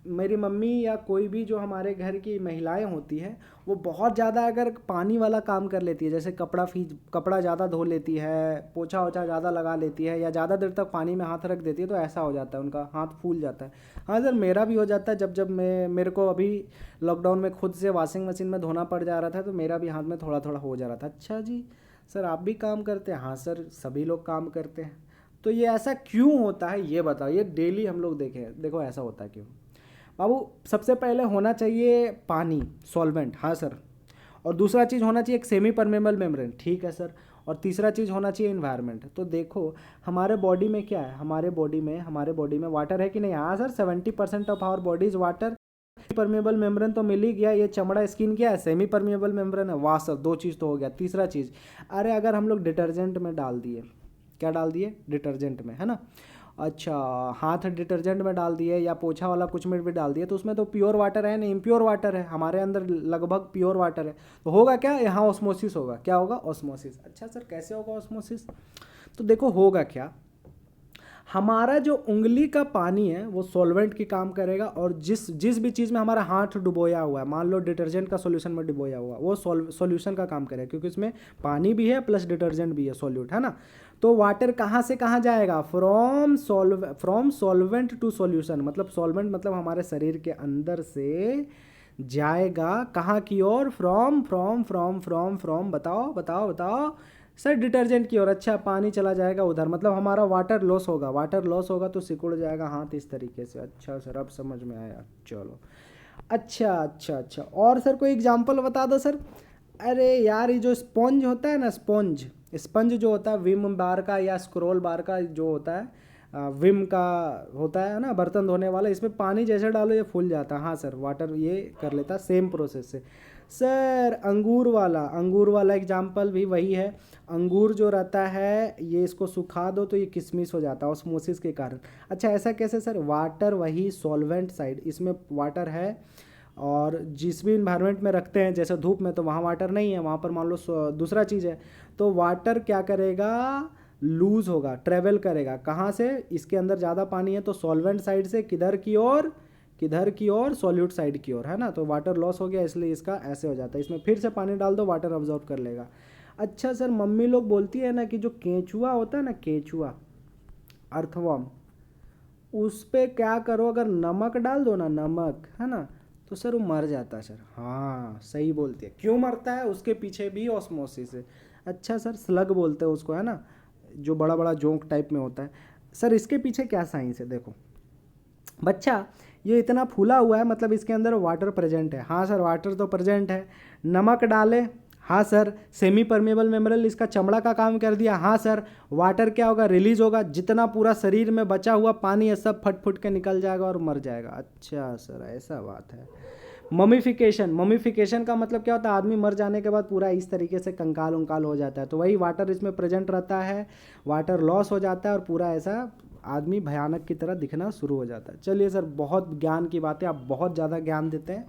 Speaker 1: मेरी मम्मी या कोई भी जो हमारे घर की महिलाएं होती हैं, वो बहुत ज़्यादा अगर पानी वाला काम कर लेती है, जैसे कपड़ा ज़्यादा धो लेती है, पोछा ओछा ज़्यादा लगा लेती है, या ज़्यादा देर तक पानी में हाथ रख देती है, तो ऐसा हो जाता है, उनका हाथ फूल जाता है। हाँ सर, मेरा भी हो जाता है। जब जब मेरे को अभी लॉकडाउन में खुद से वॉशिंग मशीन में धोना पड़ जा रहा था, तो मेरा भी हाथ में थोड़ा थोड़ा हो जा रहा था। अच्छा जी, सर आप भी काम करते हैं? हाँ सर, सभी लोग काम करते हैं। तो ये ऐसा क्यों होता है ये बताओ, ये डेली हम लोग देखें, देखो ऐसा होता है क्यों बाबू? सबसे पहले होना चाहिए पानी, सॉल्वेंट, हाँ सर। और दूसरा चीज़ होना चाहिए एक सेमी परमेबल मेम्ब्रेन, ठीक है सर। और तीसरा चीज़ होना चाहिए इन्वायरमेंट। तो देखो हमारे बॉडी में क्या है, हमारे बॉडी में वाटर है कि नहीं? हाँ sir, 70% of our body is water. Permeable membrane तो मिल ही गया, ये चमड़ा स्किन क्या है? सेमी परमेबल मेम्ब्रेन है। वाह सर, 2 चीज़ तो हो गया। तीसरा चीज़, अरे अगर हम लोग डिटर्जेंट में डाल दिए, क्या डाल दिए? डिटर्जेंट में, है ना। अच्छा, हाथ डिटर्जेंट में डाल दिए या पोछा वाला कुछ में भी डाल दिए, तो उसमें तो प्योर वाटर है नहीं, इम्प्योर वाटर है। हमारे अंदर लगभग प्योर वाटर है, तो होगा क्या? यहाँ ऑस्मोसिस होगा। क्या होगा? ऑस्मोसिस। अच्छा सर, कैसे होगा ऑस्मोसिस? तो देखो होगा क्या, हमारा जो उंगली का पानी है वो सॉल्वेंट की काम करेगा, और जिस जिस भी चीज़ में हमारा हाथ डुबोया हुआ है, मान लो डिटर्जेंट का सॉल्यूशन में डुबोया हुआ, वो सॉल्यूशन का काम करेगा, क्योंकि इसमें पानी भी है प्लस डिटर्जेंट भी है, सॉल्यूट है ना। तो वाटर कहाँ से कहाँ जाएगा? फ्रॉम सॉल्वेंट टू सॉल्यूशन, मतलब सॉल्वेंट मतलब हमारे शरीर के अंदर से जाएगा कहाँ की ओर? From from from from from, बताओ बताओ बताओ सर, डिटर्जेंट की ओर। अच्छा, पानी चला जाएगा उधर, मतलब हमारा वाटर लॉस होगा, वाटर लॉस होगा तो सिकुड़ जाएगा हाथ इस तरीके से। अच्छा सर, अब समझ में आया, चलो। अच्छा अच्छा अच्छा, और सर कोई एग्जांपल बता दो सर। अरे यार, ये जो स्पॉन्ज होता है ना, स्पॉन्ज, स्पंज जो होता है विम बार का या स्क्रोल बार का जो होता है, विम का होता है ना बर्तन धोने वाला, इसमें पानी जैसे डालो ये फूल जाता है। हाँ सर, वाटर ये कर लेता है सेम प्रोसेस से। सर अंगूर वाला एग्जाम्पल भी वही है। अंगूर जो रहता है ये, इसको सुखा दो तो ये किशमिश हो जाता है ऑस्मोसिस के कारण। अच्छा, ऐसा कैसे सर? वाटर वही सॉल्वेंट साइड, इसमें वाटर है, और जिस भी इन्वायरमेंट में रखते हैं जैसे धूप में, तो वहाँ वाटर नहीं है, वहाँ पर मान लो दूसरा चीज़ है, तो वाटर क्या करेगा? लूज़ होगा, ट्रेवल करेगा कहाँ से? इसके अंदर ज़्यादा पानी है तो सॉल्वेंट साइड से किधर की ओर? किधर की ओर? सॉल्यूट साइड की ओर, है ना। तो वाटर लॉस हो गया, इसलिए इसका ऐसे हो जाता है। इसमें फिर से पानी डाल दो, वाटर अब्जॉर्ब कर लेगा। अच्छा सर, मम्मी लोग बोलती है ना कि जो केंचुआ होता है ना, केंचुआ, अर्थवर्म, उस पे क्या करो? अगर नमक डाल दो ना, नमक, है ना, तो सर वो मर जाता है सर। हाँ सही बोलते हैं। क्यों मरता है? उसके पीछे भी ऑस्मोसिस है। अच्छा सर, स्लग बोलते हैं उसको, है ना, जो बड़ा बड़ा जोंक टाइप में होता है। सर इसके पीछे क्या साइंस है? देखो बच्चा, ये इतना फूला हुआ है, मतलब इसके अंदर वाटर प्रेजेंट है। हाँ सर, वाटर तो प्रेजेंट है। नमक डाले? हाँ सर। सेमी परमेबल मेम्ब्रेन इसका चमड़ा का काम कर दिया? हाँ सर। वाटर क्या होगा? रिलीज होगा, जितना पूरा शरीर में बचा हुआ पानी है सब फट फुट के निकल जाएगा और मर जाएगा। अच्छा सर, ऐसा बात है। ममिफिकेशन, ममिफिकेशन का मतलब क्या होता है? आदमी मर जाने के बाद पूरा इस तरीके से कंकाल उंकाल हो जाता है, तो वही वाटर इसमें प्रेजेंट रहता है, वाटर लॉस हो जाता है और पूरा ऐसा आदमी भयानक की तरह दिखना शुरू हो जाता है। चलिए सर, बहुत ज्ञान की बातें, आप बहुत ज़्यादा ज्ञान देते हैं,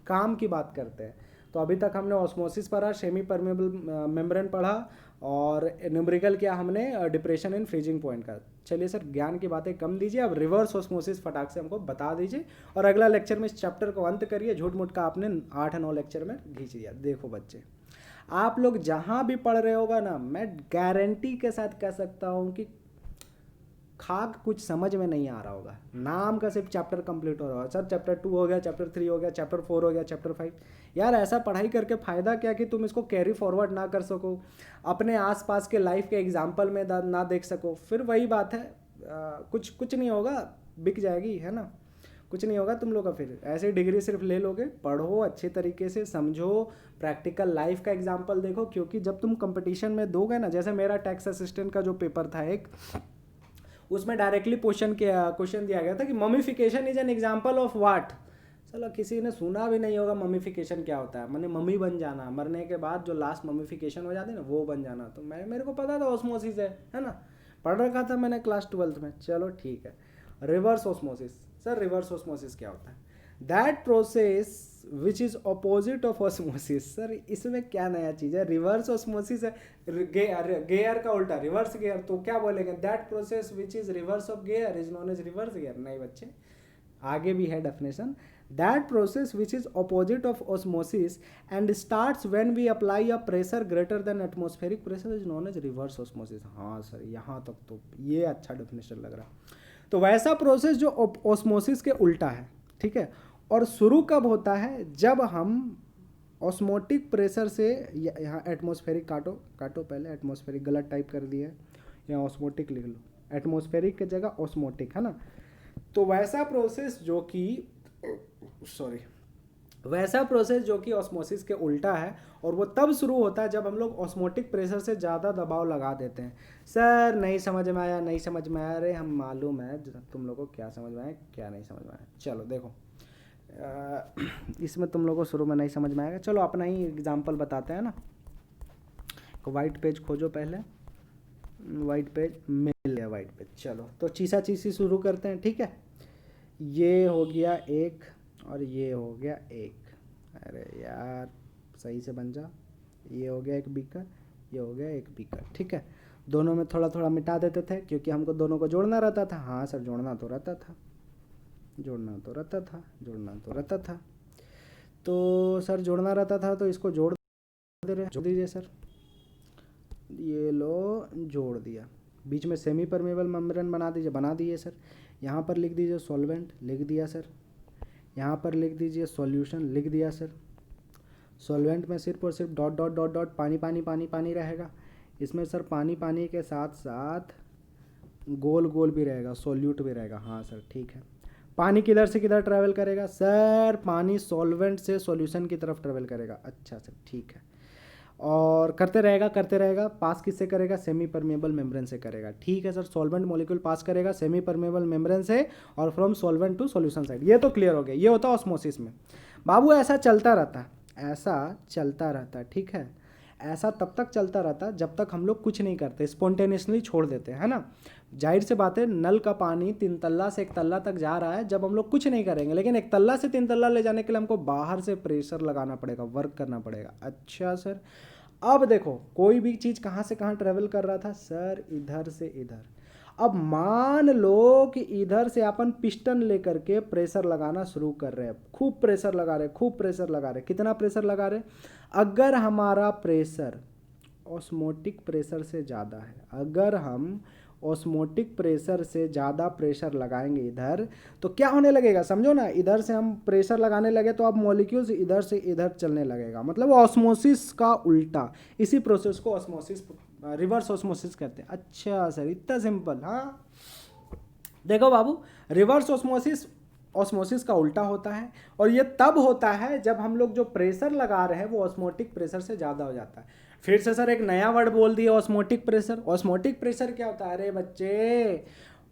Speaker 1: काम की बात करते हैं। तो अभी तक हमने ऑस्मोसिस पढ़ा, सेमी परमेबल मेम्ब्रेन पढ़ा, और न्यूमेरिकल किया हमने डिप्रेशन इन फ्रीजिंग पॉइंट का। चलिए सर, ज्ञान की बातें कम दीजिए, अब रिवर्स ऑस्मोसिस फटाक से हमको बता दीजिए, और अगला लेक्चर में इस चैप्टर को अंत करिए। झूठ मूठ का आपने 8-9 लेक्चर में खींच दिया। देखो बच्चे, आप लोग जहाँ भी पढ़ रहे होगा ना, मैं गारंटी के साथ कह सकता हूँ कि खाक कुछ समझ में नहीं आ रहा होगा। नाम का सिर्फ चैप्टर कंप्लीट हो रहा है। सर चैप्टर 2 हो गया, चैप्टर 3 हो गया, चैप्टर 4 हो गया, चैप्टर 5। यार ऐसा पढ़ाई करके फ़ायदा क्या कि तुम इसको कैरी फॉरवर्ड ना कर सको, अपने आसपास के लाइफ के एग्जाम्पल में ना देख सको, फिर वही बात है, कुछ कुछ नहीं होगा, बिक जाएगी, है ना। कुछ नहीं होगा तुम लोग का। फिर ऐसे डिग्री सिर्फ ले लोगे। पढ़ो अच्छे तरीके से, समझो, प्रैक्टिकल लाइफ का एग्जाम्पल देखो, क्योंकि जब तुम कंपटीशन में दोगे ना, जैसे मेरा टैक्स असिस्टेंट का जो पेपर था एक, उसमें डायरेक्टली क्वेश्चन दिया गया था कि mummification is an example of what. चलो किसी ने सुना भी नहीं होगा ममीफिकेशन क्या होता है, मैंने मम्मी बन जाना, मरने के बाद जो लास्ट ममीफिकेशन हो जाती है ना, वो बन जाना। तो मेरे को पता था ऑस्मोसिस है ना, पढ़ रखा था मैंने क्लास 12th में। चलो ठीक है। Reverse osmosis, sir reverse osmosis क्या होता है? That process which is opposite of osmosis. Sir इसमें क्या नया चीज़ है? रिवर्स ऑस्मोसिस है, गेयर का उल्टा रिवर्स गेयर, तो क्या बोलेंगे? That process which is reverse of gear is known as reverse gear. नहीं बच्चे, आगे भी है definition. That process which is opposite of osmosis and starts when we apply a pressure greater than atmospheric pressure is known as reverse osmosis. हाँ sir, यहाँ तक तो ये अच्छा डेफिनेशन लग रहा है। तो वैसा प्रोसेस जो ऑस्मोसिस के उल्टा है, ठीक है। और शुरू कब होता है? जब हम ऑस्मोटिक प्रेशर से, यहाँ एटमॉस्फेरिक काटो, काटो पहले, एटमॉस्फेरिक गलत टाइप कर दिया है, यहाँ ऑस्मोटिक लिख लो, एटमॉस्फेरिक की जगह ऑस्मोटिक, है ना। तो वैसा प्रोसेस जो कि, सॉरी, वैसा प्रोसेस जो कि ऑस्मोसिस के उल्टा है, और वो तब शुरू होता है जब हम लोग ऑस्मोटिक प्रेशर से ज़्यादा दबाव लगा देते हैं। सर नहीं समझ में आया, नहीं समझ में आया। अरे हम मालूम है तुम लोगों को क्या समझ में आया, क्या नहीं समझ में आया। चलो देखो, इसमें तुम लोगों को शुरू में नहीं समझ में आएगा। चलो अपना ही एग्जाम्पल बताते हैं ना। वाइट पेज खोजो पहले, वाइट पेज मिल गया, वाइट पेज। चलो तो चीसा चीसी शुरू करते हैं, ठीक है। ये हो गया एक, और ये हो गया एक। अरे यार सही से बन जा। ये हो गया एक बीकर, ये हो गया एक बीकर, ठीक है। दोनों में थोड़ा थोड़ा मिटा देते थे क्योंकि हमको दोनों को जोड़ना रहता था। हाँ सर, जोड़ना तो रहता था, जोड़ना तो रहता था, जोड़ना तो रहता था। तो सर जोड़ना रहता था तो इसको जोड़ दीजिए सर। ये लो जोड़ दिया, बीच में सेमी परमेबल मेम्ब्रेन बना दीजिए, बना दिए सर। यहाँ पर लिख दीजिए सॉल्वेंट, लिख दिया सर। यहाँ पर लिख दीजिए सॉल्यूशन, लिख दिया सर। सॉल्वेंट में सिर्फ और सिर्फ डॉट डॉट डॉट डॉट पानी पानी पानी पानी रहेगा। इसमें सर पानी पानी के साथ साथ गोल गोल भी रहेगा, सॉल्यूट भी रहेगा। हाँ सर ठीक है। पानी किधर से किधर ट्रैवल करेगा सर? पानी सॉल्वेंट से सॉल्यूशन की तरफ ट्रैवल करेगा। अच्छा सर ठीक है। और करते रहेगा। पास किससे करेगा? सेमी परमेबल मेम्ब्रेन से करेगा। ठीक है सर, सॉल्वेंट मॉलिक्यूल पास करेगा सेमी परमेबल मेम्ब्रेन से और from solvent to solution side. ये तो क्लियर हो गया, ये होता है ऑस्मोसिस में। बाबू ऐसा चलता रहता है, ऐसा चलता रहता है, ठीक है। ऐसा तब तक चलता रहता है जब तक हम लोग कुछ नहीं करते, स्पॉन्टेनियसली छोड़ देते हैं, है ना। जाहिर से बात है, नल का पानी 3 तल्ला से 1 तल्ला तक जा रहा है जब हम लोग कुछ नहीं करेंगे, लेकिन 1 तल्ला से 3 तल्ला ले जाने के लिए हमको बाहर से प्रेशर लगाना पड़ेगा, वर्क करना पड़ेगा। अच्छा सर, अब देखो कोई भी चीज़ कहाँ से कहाँ ट्रेवल कर रहा था सर? इधर से इधर। अब मान लो कि इधर से अपन पिस्टन लेकर के प्रेशर लगाना शुरू कर रहे हैं, खूब प्रेशर लगा रहे, खूब प्रेशर लगा रहे। कितना प्रेशर लगा रहे? अगर हमारा प्रेशर ऑस्मोटिक प्रेशर से ज़्यादा है, अगर हम ऑस्मोटिक प्रेशर से ज़्यादा प्रेशर लगाएंगे इधर, तो क्या होने लगेगा समझो ना। इधर से हम प्रेशर लगाने लगे तो अब मॉलिक्यूल्स इधर से इधर चलने लगेगा, मतलब ऑस्मोसिस का उल्टा। इसी प्रोसेस को ऑस्मोसिस, रिवर्स ऑस्मोसिस कहते हैं। अच्छा सर, इतना सिंपल। हाँ देखो बाबू, रिवर्स ऑस्मोसिस ऑस्मोसिस का उल्टा होता है, और ये तब होता है जब हम लोग जो प्रेशर लगा रहे हैं वो ऑस्मोटिक प्रेशर से ज़्यादा हो जाता है। फिर से सर एक नया वर्ड बोल दिया, ऑस्मोटिक प्रेशर। ऑस्मोटिक प्रेशर क्या होता है? अरे बच्चे,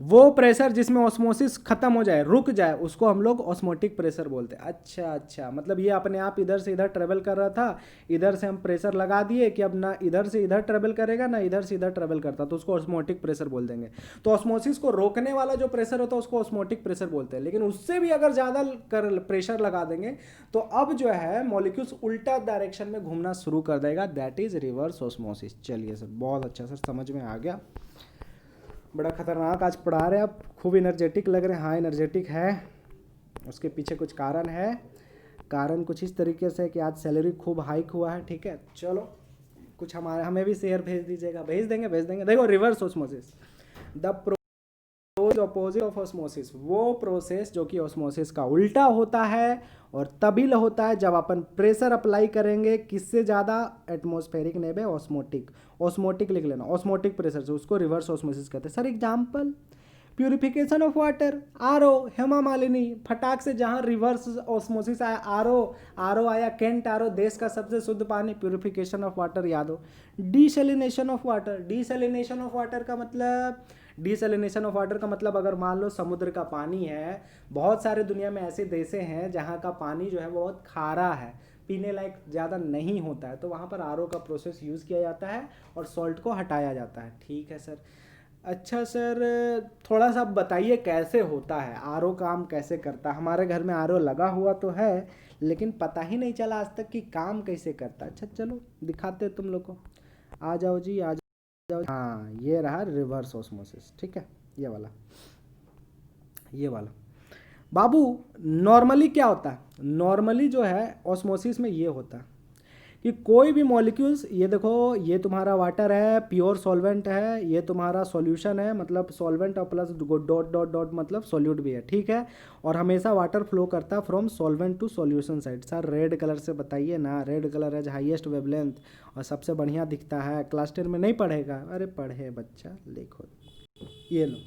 Speaker 1: वो प्रेशर जिसमें ऑस्मोसिस खत्म हो जाए, रुक जाए, उसको हम लोग ऑस्मोटिक प्रेशर बोलते हैं। अच्छा, मतलब ये अपने आप इधर से इधर ट्रेवल कर रहा था, इधर से हम प्रेशर लगा दिए कि अब ना इधर से इधर ट्रेवल करेगा ना इधर से इधर ट्रेवल करता, तो उसको ऑस्मोटिक प्रेशर बोल देंगे। तो ऑस्मोसिस को रोकने वाला जो प्रेशर होता है उसको ऑस्मोटिक प्रेशर बोलते हैं, लेकिन उससे भी अगर ज़्यादा प्रेशर लगा देंगे तो अब जो है मॉलिक्यूल्स उल्टा डायरेक्शन में घूमना शुरू कर देगा, दैट इज रिवर्स ऑस्मोसिस। चलिए सर, बहुत अच्छा सर, समझ में आ गया। बड़ा खतरनाक आज पढ़ा रहे आप, खूब एनर्जेटिक लग रहे हैं। हाँ एनर्जेटिक है, उसके पीछे कुछ कारण है। कारण कुछ इस तरीके से कि आज सैलरी खूब हाइक हुआ है, ठीक है। चलो कुछ हमें भी शेयर भेज दीजिएगा। भेज देंगे। देखो, reverse osmosis, the opposite of osmosis, वो प्रोसेस जो कि ऑस्मोसिस का उल्टा होता है, और तभी होता है जब अपन प्रेशर अप्लाई करेंगे किससे ज़्यादा? एटमॉस्फेरिक नहीं बे, ऑस्मोटिक लिख लेना, ऑस्मोटिक प्रेशर से, उसको रिवर्स ऑस्मोसिस कहते हैं। Sir example, purification of water, RO, Hema Malini, फटाक से जहाँ रिवर्स ऑस्मोसिस आया, आरओ आया, केंट आरओ, देश का सबसे शुद्ध पानी, प्यूरिफिकेशन ऑफ वाटर याद हो। Desalination of water, desalination of water का मतलब, डीसैलिनेशन ऑफ वाटर का मतलब अगर मान लो समुद्र का पानी है, बहुत सारे दुनिया में ऐसे देश हैं जहाँ का पानी जो है बहुत खारा है, पीने लायक ज़्यादा नहीं होता है, तो वहाँ पर आरओ का प्रोसेस यूज़ किया जाता है और सॉल्ट को हटाया जाता है। ठीक है सर। अच्छा सर, थोड़ा सा बताइए कैसे होता है, आरओ काम कैसे करता है? हमारे घर में आरओ लगा हुआ तो है, लेकिन पता ही नहीं चला आज तक कि काम कैसे करता है। अच्छा चलो दिखाते हैं तुम लोग को, आ जाओ जी, आ जाओ। हाँ ये रहा रिवर्स ऑस्मोसिस, ठीक है, ये वाला बाबू। नॉर्मली क्या होता है? नॉर्मली जो है ऑस्मोसिस में ये होता है कि कोई भी मॉलिक्यूल्स, ये देखो, ये तुम्हारा वाटर है, प्योर सॉल्वेंट है, ये तुम्हारा सॉल्यूशन है, मतलब सॉल्वेंट और प्लस डॉट डॉट डॉट मतलब सॉल्यूट भी है, ठीक है। और हमेशा वाटर फ्लो करता है from solvent to solution side. Sir red colour से बताइए ना, रेड कलर है हाईएस्ट वेवलेंथ और सबसे बढ़िया दिखता है। क्लास 10 में नहीं पढ़ेगा? अरे पढ़े बच्चा, देखो ये लो।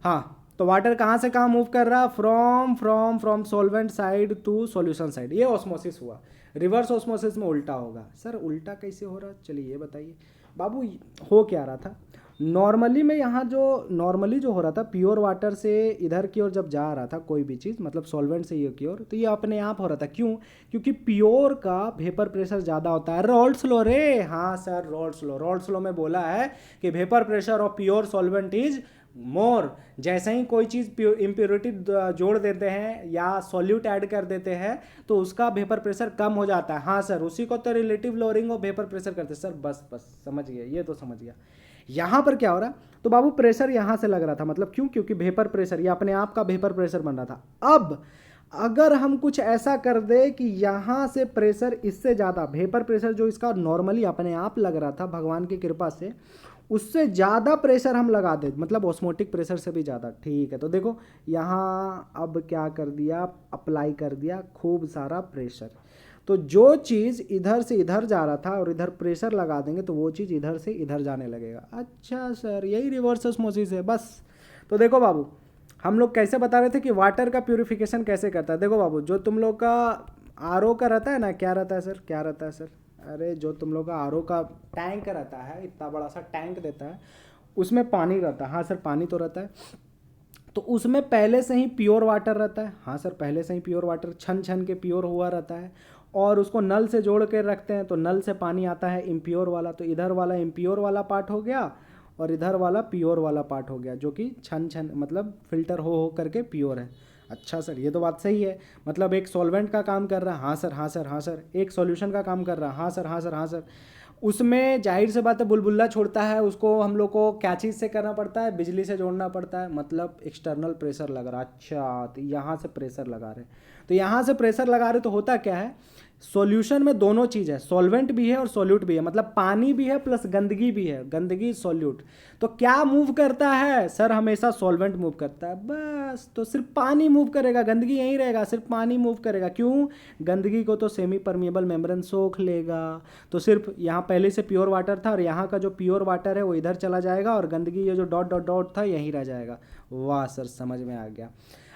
Speaker 1: हाँ, तो वाटर कहाँ से कहाँ मूव कर रहा? From solvent side to solution side, ये ऑस्मोसिस हुआ। रिवर्स ऑस्मोसिस में उल्टा होगा। सर उल्टा कैसे हो रहा? चलिए ये बताइए बाबू, हो क्या रहा था? नॉर्मली में यहाँ जो हो रहा था, प्योर वाटर से इधर की ओर जब जा रहा था कोई भी चीज़, मतलब सॉल्वेंट से ये की ओर, तो ये अपने आप हो रहा था। क्यों? क्योंकि प्योर का वेपर प्रेशर ज़्यादा होता है। रॉल्ड्स लॉ रे, हाँ सर रॉल्ड्स लॉ में बोला है कि vapour pressure of pure solvent is more. जैसे ही कोई चीज़ इम्प्योरिटी जोड़ देते हैं या सॉल्यूट ऐड कर देते हैं तो उसका वेपर प्रेशर कम हो जाता है। हाँ सर, उसी को तो relative lowering of vapour pressure करते हैं। सर बस समझ गया, ये तो समझ गया। यहाँ पर क्या हो रहा? तो बाबू प्रेशर यहाँ से लग रहा था, मतलब क्यों? क्योंकि वेपर प्रेशर, ये अपने आप का वेपर प्रेशर बन रहा था। अब अगर हम कुछ ऐसा कर दे कि यहाँ से प्रेशर इससे ज़्यादा, वेपर प्रेशर जो इसका नॉर्मली अपने आप लग रहा था भगवान की कृपा से, उससे ज़्यादा प्रेशर हम लगा दें, मतलब ऑस्मोटिक प्रेशर से भी ज़्यादा, ठीक है। तो देखो यहाँ अब क्या कर दिया, अप्लाई कर दिया खूब सारा प्रेशर। तो जो चीज़ इधर से इधर जा रहा था और इधर प्रेशर लगा देंगे तो वो चीज़ इधर से इधर जाने लगेगा। अच्छा सर, यही रिवर्स ऑस्मोसिस है बस। तो देखो बाबू, हम लोग कैसे बता रहे थे कि वाटर का प्यूरिफिकेशन कैसे करता है। देखो बाबू, जो तुम लोग का आरओ का रहता है ना, क्या रहता है सर, क्या रहता है सर, अरे जो तुम लोग का आरओ का टैंक रहता है, इतना बड़ा सा टैंक देता है, उसमें पानी रहता है। हाँ सर, पानी तो रहता है। तो उसमें पहले से ही प्योर वाटर रहता है। हाँ सर, पहले से ही प्योर वाटर छन छन के प्योर हुआ रहता है। और उसको नल से जोड़ के रखते हैं, तो नल से पानी आता है इम्प्योर वाला। तो इधर वाला इम्प्योर वाला पार्ट हो गया और इधर वाला प्योर वाला पार्ट हो गया, जो कि छन छन मतलब फिल्टर हो करके प्योर है। अच्छा सर, ये तो बात सही है। मतलब एक सॉल्वेंट का काम कर रहा है। हाँ सर, हाँ सर, हाँ सर। एक सॉल्यूशन का काम कर रहा है। हाँ सर, हाँ सर, हाँ सर। उसमें जाहिर से बात है बुलबुला छोड़ता है, उसको हम लोग को क्या चीज़ से करना पड़ता है, बिजली से जोड़ना पड़ता है, मतलब एक्सटर्नल प्रेशर लग रहा है। अच्छा, तो यहाँ से प्रेशर लगा रहे, तो यहाँ से प्रेशर लगा रहे तो होता क्या है, सॉल्यूशन में दोनों चीज़ है, सॉल्वेंट भी है और सॉल्यूट भी है, मतलब पानी भी है प्लस गंदगी भी है, गंदगी सॉल्यूट। तो क्या मूव करता है सर, हमेशा सॉल्वेंट मूव करता है बस। तो सिर्फ पानी मूव करेगा, गंदगी यहीं रहेगा, सिर्फ पानी मूव करेगा। क्यों, गंदगी को तो सेमी परमिएबल मेम्ब्रेन सोख लेगा। तो सिर्फ यहाँ पहले से प्योर वाटर था और यहाँ का जो प्योर वाटर है वो इधर चला जाएगा और गंदगी ये जो डॉट डॉट डॉट था यहीं रह जाएगा। वाह सर, समझ में आ गया।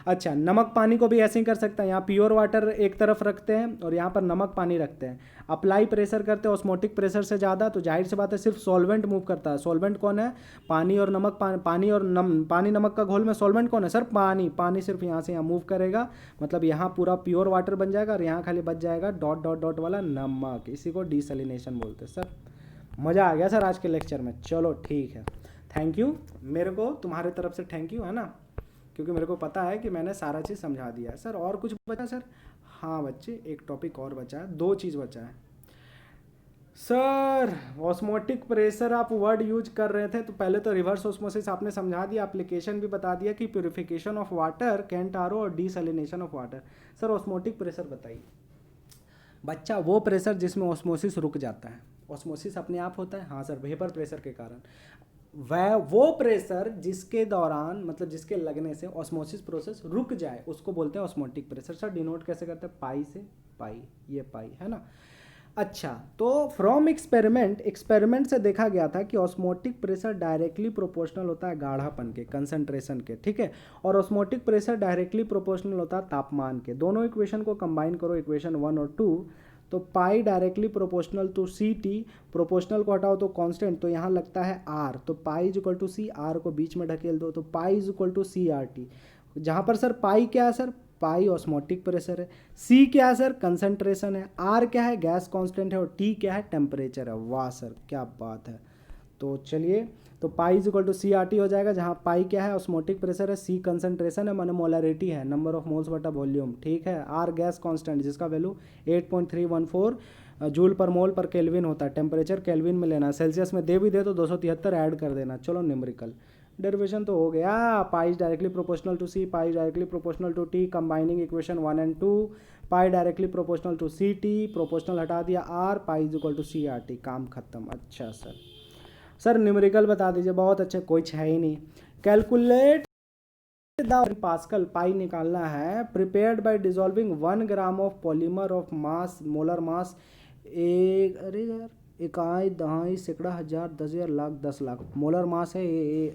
Speaker 1: अच्छा, नमक पानी को भी ऐसे ही कर सकते हैं। यहाँ प्योर वाटर एक तरफ रखते हैं और यहाँ पर नमक पानी रखते हैं। अप्लाई प्रेशर करते हैं ऑस्मोटिक प्रेशर से ज़्यादा, तो जाहिर सी बात है सिर्फ सॉल्वेंट मूव करता है। सॉल्वेंट कौन है, पानी और नमक। पानी और पानी नमक का घोल में सॉल्वेंट कौन है सर, पानी। पानी सिर्फ यहाँ से यहाँ मूव करेगा, मतलब यहाँ पूरा प्योर वाटर बन जाएगा और यहाँ खाली बच जाएगा डॉट डॉट डॉट वाला नमक। इसी को डिसैलिनेशन बोलते हैं सर। मज़ा आ गया सर आज के लेक्चर में। चलो ठीक है, थैंक यू। मेरे को तुम्हारे तरफ से थैंक यू है ना, क्योंकि मेरे को पता है कि मैंने सारा चीज़ समझा दिया है। सर और कुछ बचा सर? हाँ बच्चे, एक टॉपिक और बचा है, दो चीज़ बचा है सर। ऑस्मोटिक प्रेशर आप वर्ड यूज कर रहे थे, तो पहले तो रिवर्स ऑस्मोसिस आपने समझा दिया, एप्लीकेशन भी बता दिया कि purification of water, can't RO और desalination of water. Sir osmotic pressure बताइए बच्चा। वो प्रेशर जिसमें ऑस्मोसिस रुक जाता है। ऑस्मोसिस अपने आप होता है, हाँ सर, वेपर प्रेशर के कारण। वह वो प्रेशर जिसके दौरान, मतलब जिसके लगने से ऑस्मोसिस प्रोसेस रुक जाए, उसको बोलते हैं ऑस्मोटिक प्रेशर। सर डिनोट कैसे करते हैं, पाई से, पाई, ये पाई है ना। अच्छा, तो फ्रॉम एक्सपेरिमेंट से देखा गया था कि ऑस्मोटिक प्रेशर डायरेक्टली प्रोपोर्शनल होता है गाढ़ापन के, कंसंट्रेशन के, ठीक है। और ऑस्मोटिक प्रेशर डायरेक्टली प्रोपोर्शनल होता है तापमान के। दोनों इक्वेशन को कंबाइन करो, इक्वेशन 1 और 2, तो pi directly proportional to C T, proportional को हटाओ तो कांस्टेंट, तो यहाँ लगता है आर, तो pi is equal to C, R को बीच में ढकेल दो तो pi is equal to C R T. जहाँ पर सर पाई क्या है सर, पाई ऑस्मोटिक प्रेशर है, सी क्या है सर, कंसंट्रेशन है, आर क्या है, गैस कांस्टेंट है, और टी क्या है, टेम्परेचर है। वाह सर, क्या बात है। तो चलिए, तो pi is equal to C R T हो जाएगा, जहाँ पाई क्या है, ऑस्मोटिक प्रेशर है, सी कंसंट्रेशन है, माने मोलरिटी है, नंबर ऑफ मोल्स बटा वॉल्यूम, ठीक है। आर गैस कांस्टेंट जिसका वैल्यू 8.314 जूल पर मोल पर केल्विन होता है। टेम्परेचर केल्विन में लेना, सेल्सियस में दे भी दे तो 273 ऐड कर देना। चलो न्यूमेरिकल डेरिवेशन तो हो गया। Pi is directly proportional to C, pi directly proportional to T, combining equation 1 and 2, pi directly proportional to C T, proportional हटा दिया R, pi is equal to C R T, काम खत्म। अच्छा sir numerical बता दीजिए। बहुत अच्छे, कोई है ही नहीं। कैलकुलेट द पास्कल, पाई निकालना है। Prepared by dissolving 1 gram of polymer of mass, molar mass, एक, अरे यार, इकाई, दहाई, सैकड़ा, हजार, 10,000, लाख, 10 लाख। मोलर मास है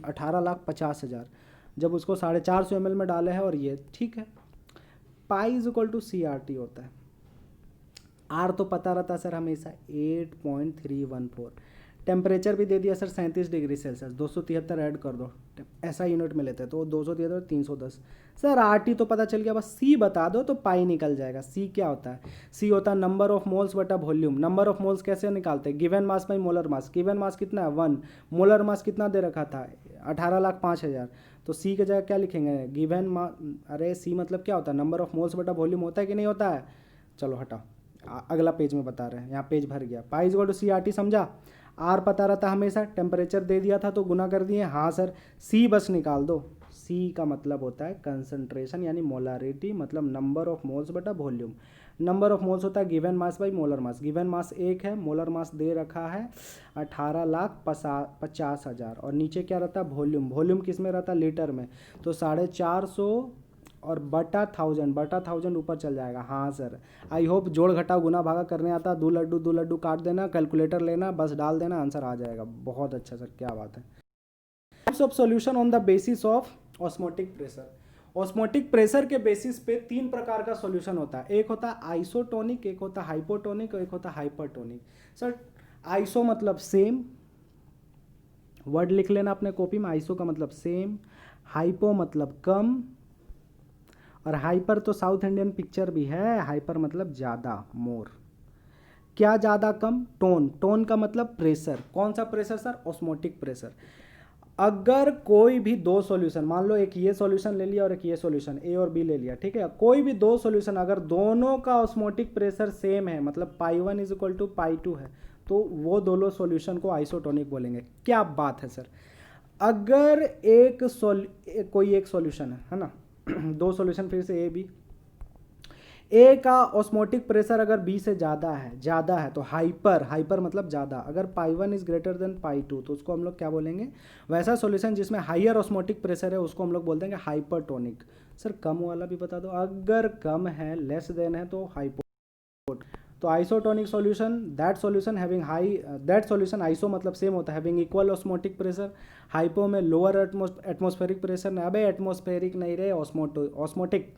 Speaker 1: 18,50,000। जब उसको 450 ml में डाले हैं, और ये ठीक है। Pi is equal to C R T होता है। आर तो पता रहता सर हमेशा 8.314। टेम्परेचर भी दे दिया सर 37 डिग्री सेल्सियस, 273 ऐड कर दो, ऐसा यूनिट में लेते हैं तो 273 310। सर आर टी तो पता चल गया, बस सी बता दो तो पाई निकल जाएगा। सी क्या होता है, सी होता है नंबर ऑफ मोल्स बटा वॉल्यूम। नंबर ऑफ मोल्स कैसे निकालते हैं, given mass by molar mass. Given mass कितना है 1, मोलर मास कितना दे रखा था 18,05,000, तो सी की जगह क्या लिखेंगे, गिवन मास। अरे सी मतलब क्या होता है, नंबर ऑफ मोल्स बटा वॉल्यूम होता है कि नहीं होता है। चलो हटाओ, अगला पेज में बता रहे हैं, यहाँ पेज भर गया। Pi is equal to C R T, समझा। आर पता रहता हमेशा, टेम्परेचर दे दिया था तो गुना कर दिए। हाँ सर, सी बस निकाल दो। सी का मतलब होता है कंसंट्रेशन यानी मोलारिटी, मतलब नंबर ऑफ मोल्स बटा वॉल्यूम। नंबर ऑफ मोल्स होता है given mass by molar mass. Given mass 1 है, मोलर मास दे रखा है 18,50,000 और नीचे क्या रहता है वॉल्यूम। वॉल्यूम किस में रहता है लीटर में, तो 450 और बटा 1000 ऊपर चल जाएगा। हाँ सर, आई होप जोड़ घटाव गुना भागा करने आता, दो लड्डू काट देना, कैलकुलेटर लेना, बस डाल देना, आंसर आ जाएगा। बहुत अच्छा सर, क्या बात है। Types of solution on the basis of osmotic pressure. Osmotic pressure के बेसिस पे 3 प्रकार का सॉल्यूशन होता है। एक होता है आइसोटोनिक, एक होता है हाइपोटोनिक और एक होता है हाइपरटोनिक। सर आइसो मतलब सेम, वर्ड लिख लेना अपने कॉपी में, आइसो का मतलब सेम, हाइपो मतलब कम, और हाइपर तो साउथ इंडियन पिक्चर भी है, हाइपर मतलब ज़्यादा, मोर। क्या ज़्यादा कम, टोन। टोन का मतलब प्रेशर। कौन सा प्रेशर सर, ऑस्मोटिक प्रेशर। अगर कोई भी दो सॉल्यूशन, मान लो एक ये सॉल्यूशन ले लिया और एक ये सॉल्यूशन ए और बी ले लिया, ठीक है, कोई भी दो सॉल्यूशन अगर दोनों का ऑस्मोटिक प्रेशर सेम है, मतलब π1 इज इक्वल टू π2 है, तो वो दोनों सॉल्यूशन को आइसोटोनिक बोलेंगे। क्या बात है सर। अगर कोई एक सॉल्यूशन है ना दो सॉल्यूशन फिर से ए बी, ए का ऑस्मोटिक प्रेशर अगर बी से ज़्यादा है तो हाइपर मतलब ज़्यादा। अगर π1 इज ग्रेटर देन π2 तो उसको हम लोग क्या बोलेंगे, वैसा सॉल्यूशन जिसमें हाइयर ऑस्मोटिक प्रेशर है उसको हम लोग बोलते हैं हाइपरटोनिक। सर कम वाला भी बता दो, अगर कम है लेस देन है तो हाइपो। तो isotonic solution that solution iso मतलब सेम होता है, having equal osmotic pressure. Hypo में लोअर एटमॉस्फेरिक प्रेशर, नहीं अबे एटमॉस्फेरिक नहीं रहे, ऑस्मोटिक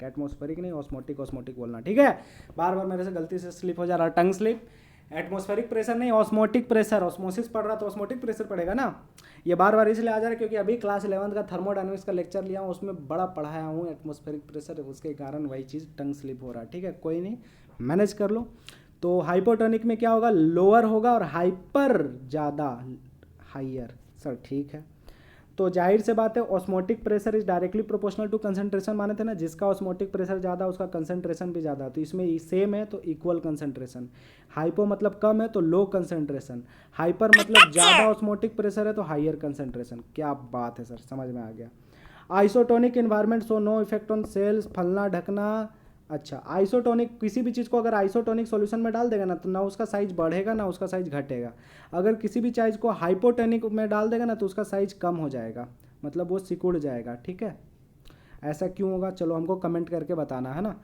Speaker 1: एटमॉस्फेरिक नहीं, ऑस्मोटिक बोलना, ठीक है। बार बार मेरे से गलती से स्लिप हो जा रहा, टंग स्लिप। एटमॉस्फेरिक प्रेशर नहीं, ऑस्मोटिक प्रेशर। ऑस्मोसिस पढ़ रहा तो ऑस्मोटिक प्रेशर पड़ेगा ना। ये बार बार इसलिए आ जा रहा है क्योंकि अभी क्लास 11 का थर्मोडायनामिक्स का लेक्चर लिया हूँ, उसमें बड़ा पढ़ाया हूँ एटमॉस्फेरिक प्रेशर, उसके कारण वही चीज़ टंग स्लिप हो रहा है, ठीक है, कोई नहीं, मैनेज कर लो। तो हाइपोटोनिक में क्या होगा, लोअर होगा, और हाइपर ज़्यादा, हाइयर। सर ठीक है, तो जाहिर से बात है osmotic pressure is directly proportional to concentration, माने थे ना, जिसका ऑस्मोटिक प्रेशर ज़्यादा उसका कंसंट्रेशन भी ज़्यादा, तो इसमें सेम है तो इक्वल कंसंट्रेशन। हाइपो मतलब कम है तो लो कंसंट्रेशन, हाइपर मतलब ज़्यादा ऑस्मोटिक प्रेशर है तो हाइयर कंसंट्रेशन। क्या बात है सर, समझ में आ गया। Isotonic environment so no effect on cells, फलना ढकना। अच्छा, आइसोटोनिक किसी भी चीज़ को अगर आइसोटोनिक सॉल्यूशन में डाल देगा ना तो ना उसका साइज बढ़ेगा ना उसका साइज घटेगा। अगर किसी भी चीज़ को हाइपोटोनिक में डाल देगा ना तो उसका साइज कम हो जाएगा, मतलब वो सिकुड़ जाएगा, ठीक है। ऐसा क्यों होगा, चलो हमको कमेंट करके बताना है ना।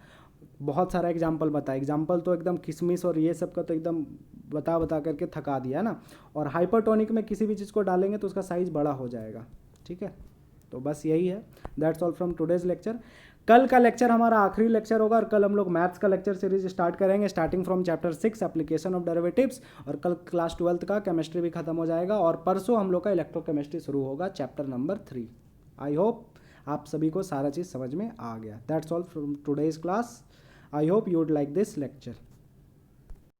Speaker 1: बहुत सारा एग्जाम्पल एग्जाम्पल तो एकदम किसमिस और ये सब का तो एकदम बता करके थका दिया है ना। और हाइपरटोनिक में किसी भी चीज़ को डालेंगे तो उसका साइज बड़ा हो जाएगा, ठीक है। तो बस यही है, that's all from today's lecture. कल का लेक्चर हमारा आखिरी लेक्चर होगा और कल हम लोग मैथ्स का लेक्चर सीरीज स्टार्ट करेंगे, starting from chapter 6 application of derivatives, और कल क्लास 12 का केमिस्ट्री भी खत्म हो जाएगा, और परसों हम लोग का इलेक्ट्रोकेमिस्ट्री शुरू होगा, चैप्टर नंबर 3। आई होप आप सभी को सारा चीज़ समझ में आ गया। That's all from today's class. I hope you would like this lecture.